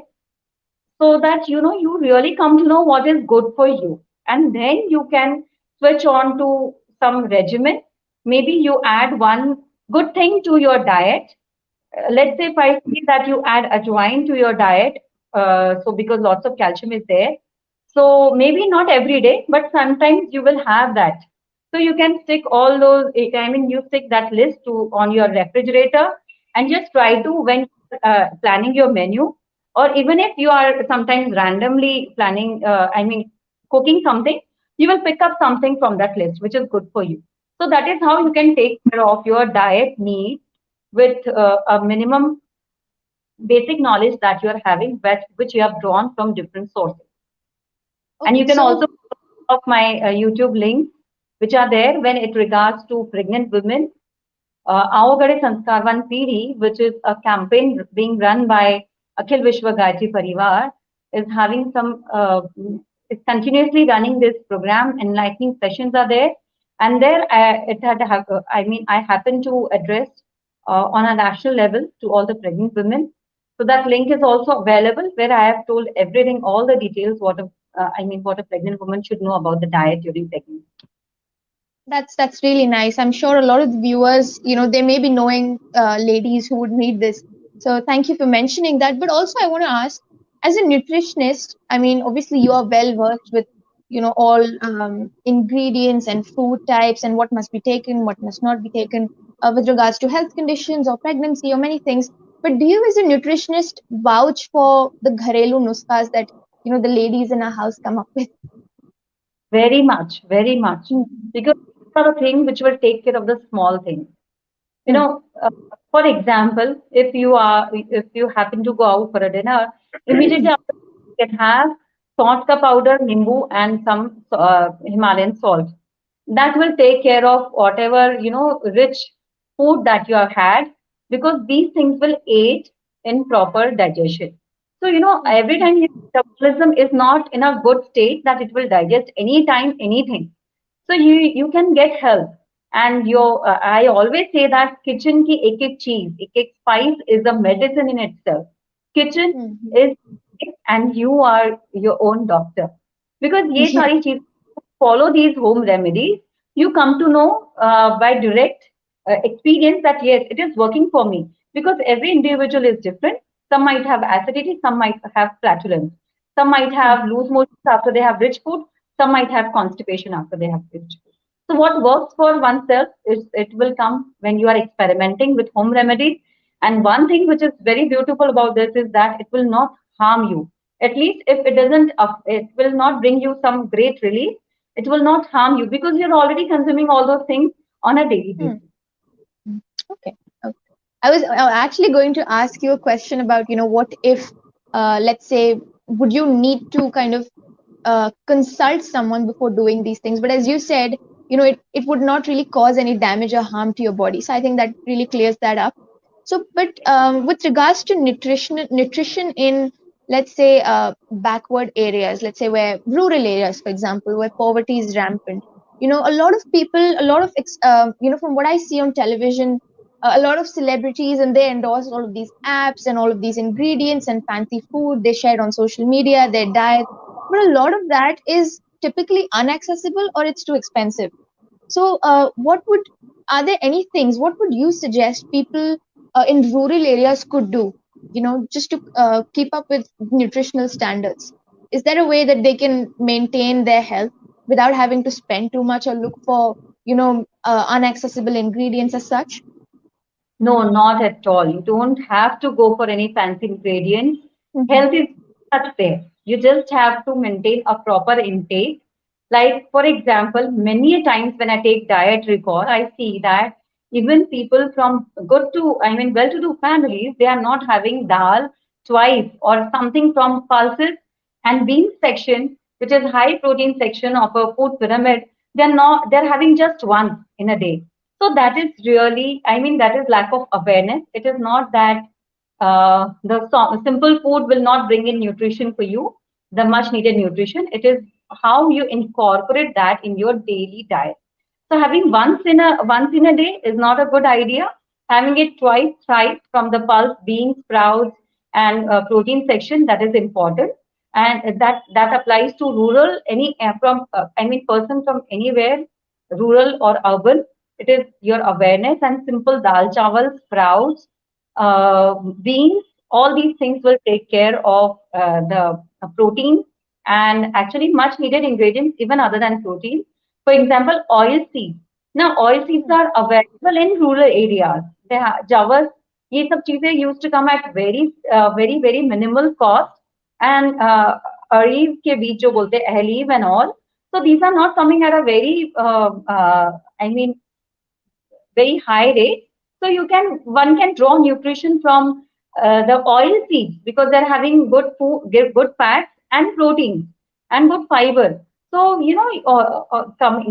S4: so that you really come to know what is good for you, and then you can switch on to some regimen. Maybe you add one good thing to your diet. Let's say if I see that you add ajwain to your diet, so because lots of calcium is there, so maybe not every day, but sometimes you will have that. So you can stick all those. You stick that list on your refrigerator, and just try to, when planning your menu, or even if you are sometimes randomly planning, cooking something, you will pick up something from that list which is good for you. So that is how you can take care of your diet needs with a minimum basic knowledge that you are having, which you have drawn from different sources. And
S2: okay,
S4: you can
S2: so
S4: also of my YouTube links, which are there when it regards to pregnant women. Aao Gade Sanskarvan Piri, which is a campaign being run by Akhil Vishwa Gayatri Parivar, is having is continuously running this program. Enlightening sessions are there, and there I happen to address on a national level to all the pregnant women. So that link is also available, where I have told everything, all the details, what a pregnant woman should know about the diet during pregnancy.
S2: that's really nice. I'm sure a lot of the viewers, they may be knowing ladies who would need this. So thank you for mentioning that. But also, I want to ask, as a nutritionist, I mean, obviously you are well versed with, all ingredients and food types and what must be taken, what must not be taken with regards to health conditions or pregnancy or many things. But do you, as a nutritionist, vouch for the gharelu nuskhas that the ladies in our house come up with?
S4: Very much, very much.
S2: Hmm.
S4: Because these are the things which will take care of the small things. You
S2: Hmm.
S4: know, for example, if you happen to go out for a dinner, immediately after you can have salt ka powder, nimbu, and some Himalayan salt. that will take care of whatever, rich food that you have had, because these things will aid in proper digestion. So, every
S2: Mhm.
S4: time your metabolism is not in a good state that it will digest anytime anything, so you can get help. And I always say that kitchen ki ek cheese, ek spice is a medicine in itself. Kitchen
S2: Mhm.
S4: is, and you are your own doctor, because ye
S2: Yeah.
S4: sari cheez, follow these home remedies, you come to know by direct experience that yes, it is working for me, because every individual is different. Some might have acidity, some might have flatulence, some might
S2: Mhm.
S4: have loose motions after they have rich food, some might have constipation after they have rich food. So what works for oneself is, it will come when you are experimenting with home remedies. And one thing which is very beautiful about this is that it will not harm you. At least if it doesn't, it will not bring you some great relief. It will not harm you because you're already consuming all those things on a daily
S2: Hmm.
S4: basis.
S2: Hmm. Okay. Okay. I was actually going to ask you a question about, what if, let's say, would you need to kind of consult someone before doing these things? But as you said, it would not really cause any damage or harm to your body. So I think that really clears that up. So, but with regards to nutrition in, let's say, backward areas, let's say where rural areas, for example, where poverty is rampant, a lot of people, a lot of, from what I see on television, a lot of celebrities, and they endorse all of these apps and all of these ingredients and fancy food they share on social media, their diet. But a lot of that is typically inaccessible or it's too expensive. So, what would are there any things? What would you suggest people in rural areas could do? Just to keep up with nutritional standards. Is there a way that they can maintain their health without having to spend too much or look for unaccessible ingredients as such?
S4: No, not at all. You don't have to go for any fancy ingredients.
S2: Hmm.
S4: Health is such there. You just have to maintain a proper intake. Like, for example, many a times when I take diet record, I see that even people from good to, I mean, well-to-do families, they are not having dal twice or something from pulses and beans section, which is high protein section of a food pyramid. They're having just one in a day. So that is really, I mean, that is lack of awareness. It is not that simple food will not bring in nutrition for you, the much needed nutrition. It is how you incorporate that in your daily diet. So having once in a day is not a good idea. Having it twice, thrice from the pulse, beans, sprouts, and protein section, that is important, and that applies to rural any from I mean person from anywhere, rural or urban. It is your awareness and simple dal chawal, sprouts, beans. All these things will take care of the protein and actually much needed ingredients even other than protein. For example, oil seeds. Now, oil seeds are available in rural areas. Javas, ये सब चीजें used to come at very very minimal cost, and अरीव के बीज जो बोलते हैं ahleave and all. So these are not coming at a very I mean very high rate. So one can draw nutrition from the oil seeds because they're having good food, good fats and protein and good fiber. So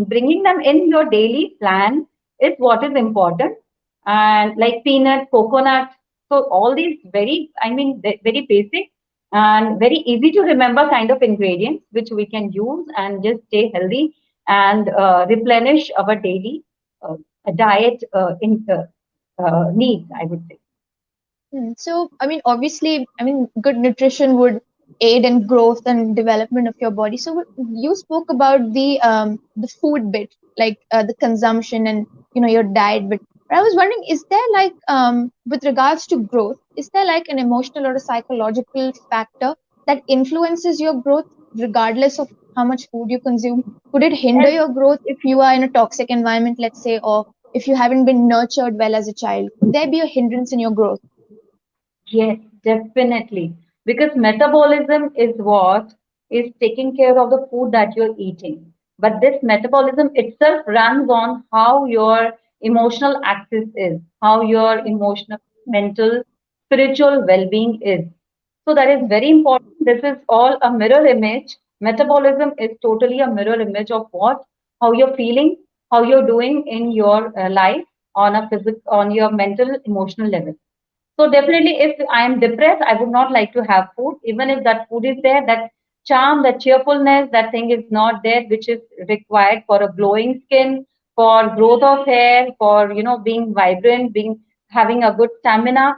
S4: bringing them in your daily plan is what is important. And like peanut, coconut, so all these very basic and very easy to remember kind of ingredients which we can use and just stay healthy and replenish our daily uh, diet needs, I would say.
S2: So, I mean, obviously, I mean, good nutrition would aid in growth and development of your body. So, you spoke about the food bit, like the consumption and your diet bit. But I was wondering, is there like with regards to growth, is there like an emotional or a psychological factor that influences your growth regardless of how much food you consume? Could it hinder
S4: Yes,
S2: your growth if you are in a toxic environment, let's say, or if you haven't been nurtured well as a child? Could there be a hindrance in your growth?
S4: yes, definitely. Because metabolism is what is taking care of the food that you're eating. But this metabolism itself runs on how your emotional axis is, how your emotional, mental, spiritual well being is. So that is very important. This is all a mirror image. Metabolism is totally a mirror image of what, how you're feeling, how you're doing in your life on a on your mental emotional level. So definitely, if I am depressed, I would not like to have food, even if that food is there. That charm, that cheerfulness, that thing is not there, which is required for a glowing skin, for growth of hair, for being vibrant, being having a good stamina.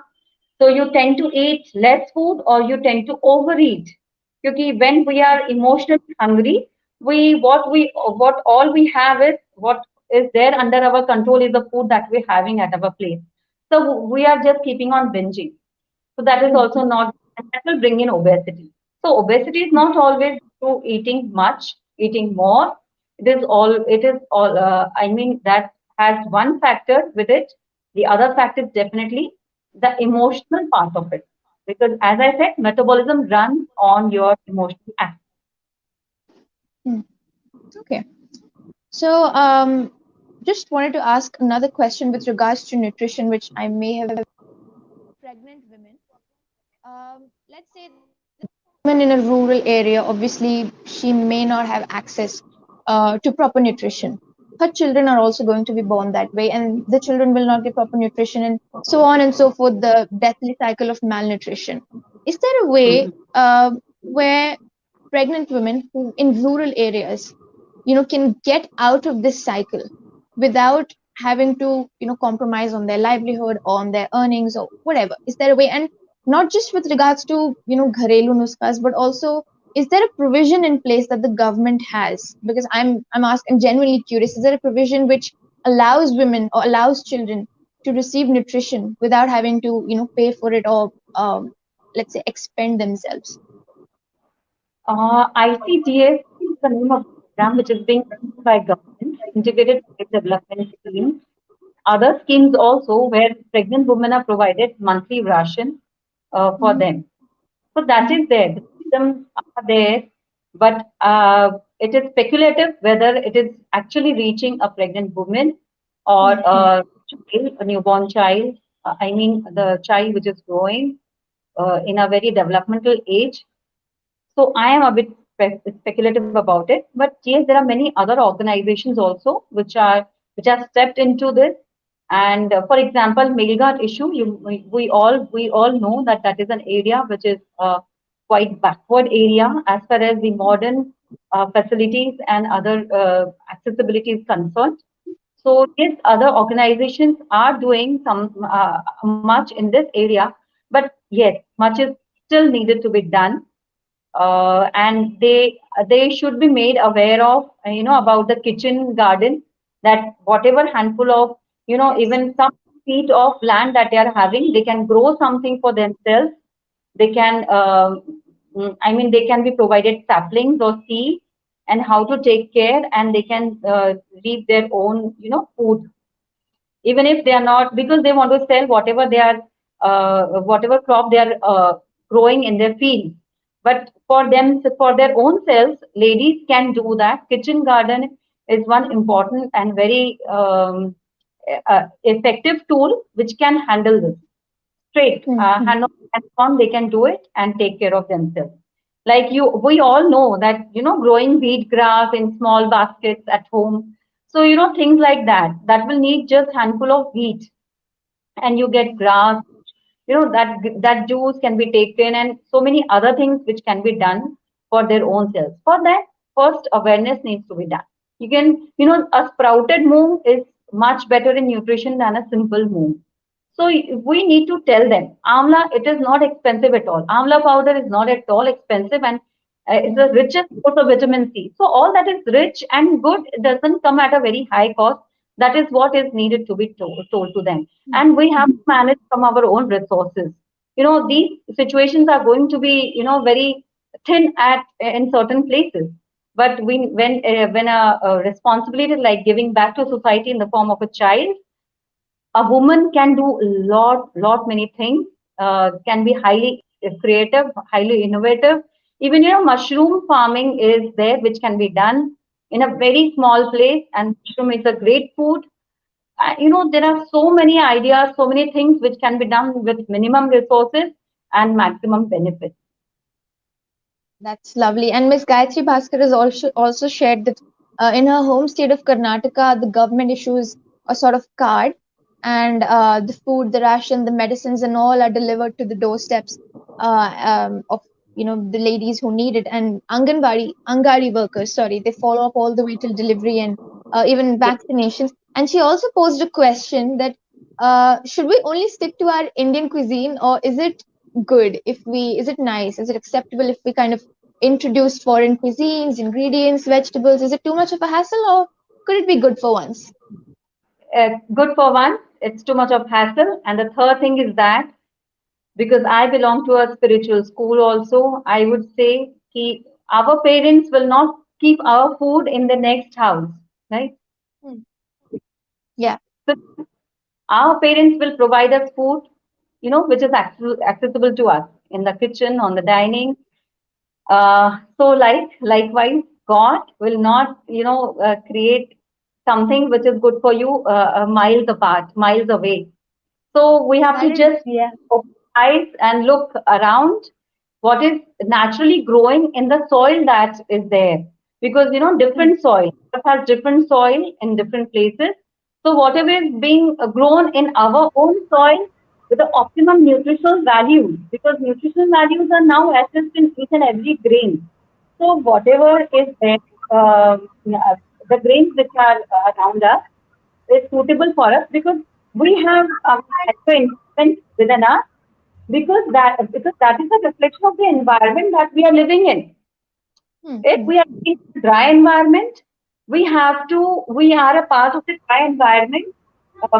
S4: So you tend to eat less food or you tend to overeat. Because when we are emotionally hungry, what all we have is what is there under our control is the food that we're having at our place. So we are just keeping on binging. So that is also not, and that will bring in obesity. So obesity is not always through eating much, eating more. I mean, that has one factor with it. The other factor is definitely the emotional part of it. Because as I said, metabolism runs on your emotional aspect.
S2: Hmm. Okay. So, just wanted to ask another question with regards to nutrition, which I may have pregnant women. Let's say woman in a rural area, obviously she may not have access to proper nutrition. Her children are also going to be born that way, and the children will not get proper nutrition, and so on and so forth. The deathly cycle of malnutrition. Is there a way where pregnant women who in rural areas, can get out of this cycle without having to, compromise on their livelihood or on their earnings or whatever? Is there a way? And not just with regards to, gharelu nuskas, but also, is there a provision in place that the government has? Because I'm genuinely curious. Is there a provision which allows women or allows children to receive nutrition without having to, pay for it or, let's say, expend themselves?
S4: ICTS is the name of the program which is being run by government, Integrated Project Development Scheme. Other schemes also where pregnant women are provided monthly ration for
S2: Mm-hmm.
S4: them. So that is there. The systems are there, but it is speculative whether it is actually reaching a pregnant woman or a child, a newborn child. I mean, the child which is growing in a very developmental age. So I am a bit speculative about it, but yes, there are many other organizations also which are stepped into this. And for example, male guard issue, we all know that that is an area which is quite backward area as far as the modern facilities and other accessibility is concerned. So yes, other organizations are doing some much in this area, but yes, much is still needed to be done, and they should be made aware of about the kitchen garden, that whatever handful of
S2: Yes.
S4: even some feet of land that they are having, they can grow something for themselves. They can I mean, they can be provided saplings or seeds and how to take care, and they can reap their own food, even if they are not, because they want to sell whatever they are whatever crop they are growing in their field. But for them, for their own selves, ladies can do that. Kitchen garden is one important and very effective tool which can handle this straight, hand on hands on. They can do it and take care of themselves. Like you, we all know that growing wheat grass in small baskets at home. So things like that, that will need just handful of wheat, and you get grass, that juice can be taken, and so many other things which can be done for their own selves. For that, first awareness needs to be done. You can, a sprouted moong is much better in nutrition than a simple moong. So we need to tell them amla, it is not expensive at all. Amla powder is not at all expensive, and it's the richest source of vitamin C. So all that is rich and good doesn't come at a very high cost. That is what is needed to be told to them, and we have to manage from our own resources. These situations are going to be very thin at in certain places, but when a responsibility like giving back to society in the form of a child, a woman can do lot many things, can be highly creative, highly innovative. Even mushroom farming is there which can be done in a very small place, and mushroom is a great food. There are so many ideas, so many things which can be done with minimum resources and maximum benefits.
S2: That's lovely. And Miss Gayatri Bhaskar has also shared that. In her home state of Karnataka, the government issues a sort of card, and the food, the ration, the medicines, and all are delivered to the doorsteps of the ladies who need it. And Angari workers, sorry, they follow up all the way till delivery and even
S4: Yes.
S2: vaccinations. And she also posed a question that should we only stick to our Indian cuisine, or is it good if we, is it nice, is it acceptable if we kind of introduce foreign cuisines, ingredients, vegetables? Is it too much of a hassle, or could it be good for once?
S4: Good for one, it's too much of hassle. And the third thing is that because I belong to a spiritual school also, I would say our parents will not keep our food in the next house, right?
S2: Hmm. Yeah.
S4: So our parents will provide us food, which is accessible to us in the kitchen, on the dining. So likewise, God will not, create something which is good for you miles apart, miles away. So we have
S2: That
S4: to
S2: is,
S4: just
S2: yeah.
S4: open eyes and look around what is naturally growing in the soil that is there. Because
S2: Hmm.
S4: different soil, Earth has different soil in different places. So whatever is being grown in our own soil with the optimum nutritional values, because nutritional values are now assessed in each and every grain. So whatever is there, the grains which are around us is suitable for us because we have environment within us because that is a reflection of the environment that we are living in.
S2: Hmm.
S4: If
S2: Hmm.
S4: we are in a dry environment, we are a part of the dry environment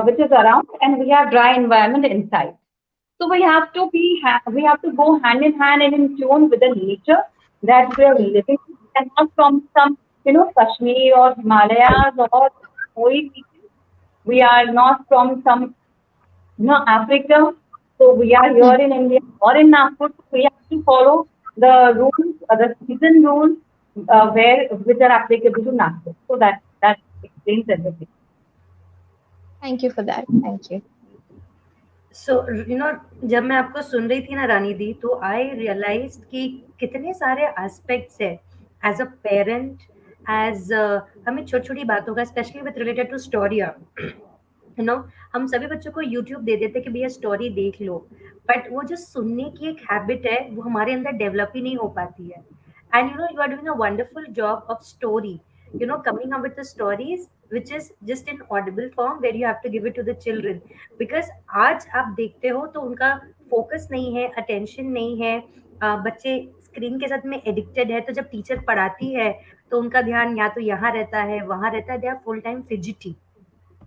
S4: which is around, and we have dry environment inside. So we have to go hand in hand and in tune with the nature that we are
S2: Hmm.
S4: living in, and not from some Kashmir or Himalayas or snowy regions. We are not from some Africa. So we are here
S2: Hmm.
S4: in India or in Nagpur. So we have to follow the rules, the season rules, which are applicable to Nagpur. So that explains everything.
S2: Thank you for that. Thank you.
S1: सो जब मैं आपको सुन रही थी ना रानी दी, तो आई realise कि कितने सारे एस्पेक्ट्स है एज अ पेरेंट, एज हमें छोटी छोटी बातों का, specially with related to story. हम सभी बच्चों को यूट्यूब दे देते कि भैया स्टोरी देख लो, बट वो जो सुनने की एक हैबिट है वो हमारे अंदर डेवलप ही नहीं हो पाती है। And you are doing a wonderful job of story, coming up with the stories which is just in audible form where you have to give it to the children, because आज आप देखते हो तो उनका फोकस नहीं है, attention नहीं है। बच्चे स्क्रीन के साथ में एडिक्टेड है, तो जब टीचर पढ़ाती है तो उनका ध्यान या तो यहाँ रहता है, वहां रहता है, they are full time fidgety.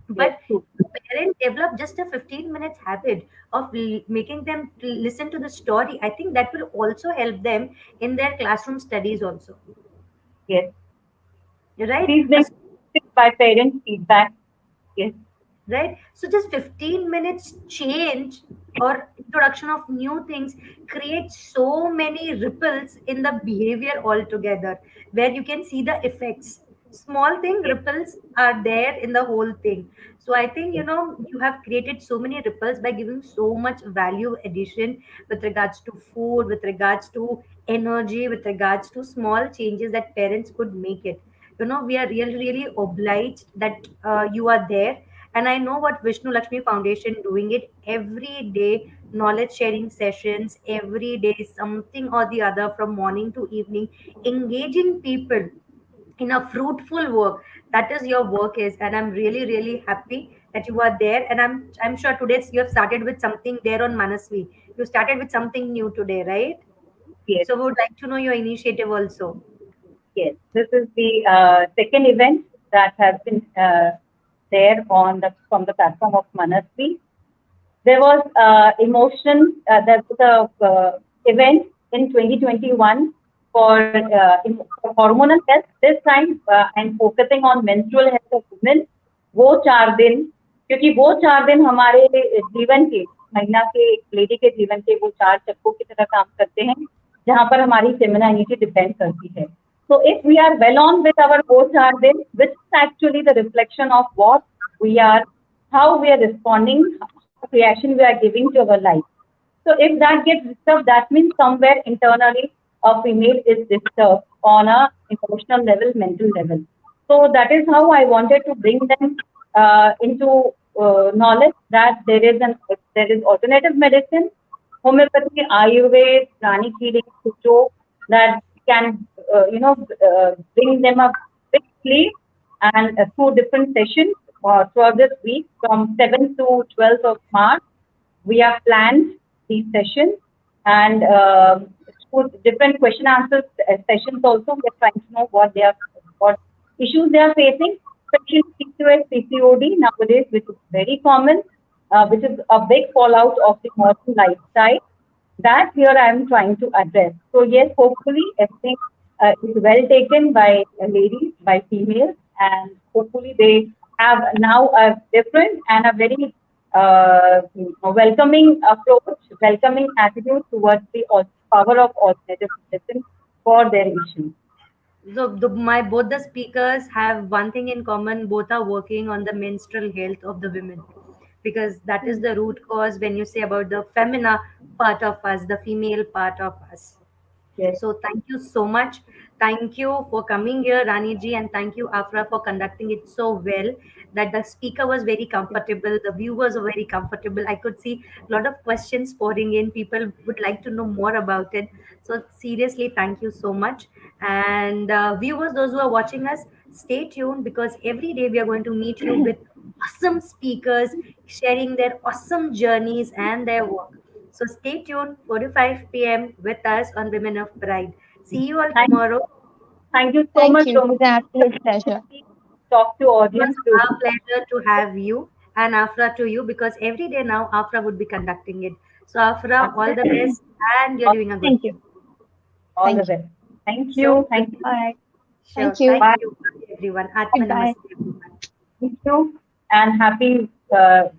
S4: Yes,
S1: But
S4: true.
S1: if a parent develop just a 15 minutes habit of making them listen to the story, I think that will also help them in their classroom studies also,
S4: Yes. It
S1: right?
S4: is being affected by parent feedback. Yes.
S1: Right, so just 15 minutes change or introduction of new things creates so many ripples in the behavior altogether, where you can see the effects. Small thing
S4: Yes.
S1: ripples are there in the whole thing. So I think you have created so many ripples by giving so much value addition with regards to food, with regards to energy, with regards to small changes that parents could make it. We are really really obliged that you are there. And I know what Vishnu Lakshmi Foundation doing it every day, knowledge sharing sessions every day, something or the other, from morning to evening, engaging people in a fruitful work. That is your work is, and I'm really really happy that you are there. And I'm sure today you have started with something there on Manasvi. You started with something new today, right?
S4: Yes.
S1: So we would like to know your initiative also.
S4: Yes. This is the second event that has been there on the from the platform of Manasvi. There was there was a event in 2021 for hormonal health. This time I'm focusing on menstrual health of women. वो 4 दिन, क्योंकि वो 4 दिन हमारे जीवन के, महिला के, एक लेडी के जीवन के वो 4 चक्कों की तरह काम करते हैं, जहाँ पर हमारी फेमिनिटी डिपेंड करती है. So if we are well on with our वो 4 दिन, which is actually the reflection of what we are, how we are responding, reaction we are giving to our life. So if that gets disturbed, that means somewhere internally a female is disturbed on a emotional level, mental level. So that is how I wanted to bring them into knowledge that there is alternative medicine, homeopathy, Ayurveda, pranic healing, Sucho, that can bring them a big sleep and through different sessions throughout this week from 7th to 12th of March. We have planned these sessions and through different question answers sessions also we are trying to know what issues they are facing, especially PCOS, PCOD nowadays, which is very common, which is a big fallout of the modern lifestyle. That here I am trying to address. So yes, hopefully everything is well taken by ladies, by females, and hopefully they have now a different and a very welcoming approach, welcoming attitude towards the power of alternative medicine for their issues.
S1: So my both the speakers have one thing in common. Both are working on the menstrual health of the women, because that is the root cause when you say about the femina part of us, the female part of us.
S4: Yes.
S1: So thank you so much. Thank you for coming here, Rani ji, and thank you, Afra, for conducting it so well that the speaker was very comfortable, the viewers were very comfortable. I could see a lot of questions pouring in. People would like to know more about it. So seriously, thank you so much. And viewers, those who are watching us, stay tuned because every day we are going to meet you with awesome speakers sharing their awesome journeys and their work. So stay tuned 4 to 5 p.m. with us on Women of Pride. See you all
S4: Thank,
S1: tomorrow.
S4: thank you so
S2: Thank
S4: much,
S2: you. It
S4: Romy.
S2: was an absolute pleasure.
S4: Talk to
S1: It was
S4: audience to
S1: our pleasure to have you and Afra to you because every day now Afra would be conducting it. So Afra, all the best and you're doing a good
S2: Thank you.
S1: job.
S4: all the
S2: Thank you.
S4: best. Thank
S1: So
S4: you.
S1: with
S4: Thank you.
S2: All right.
S1: sure.
S2: Thank you.
S1: Thank
S4: Bye.
S1: you. Bye everyone. Atma
S2: Goodbye.
S1: Namaste everyone.
S4: Thank you. And happy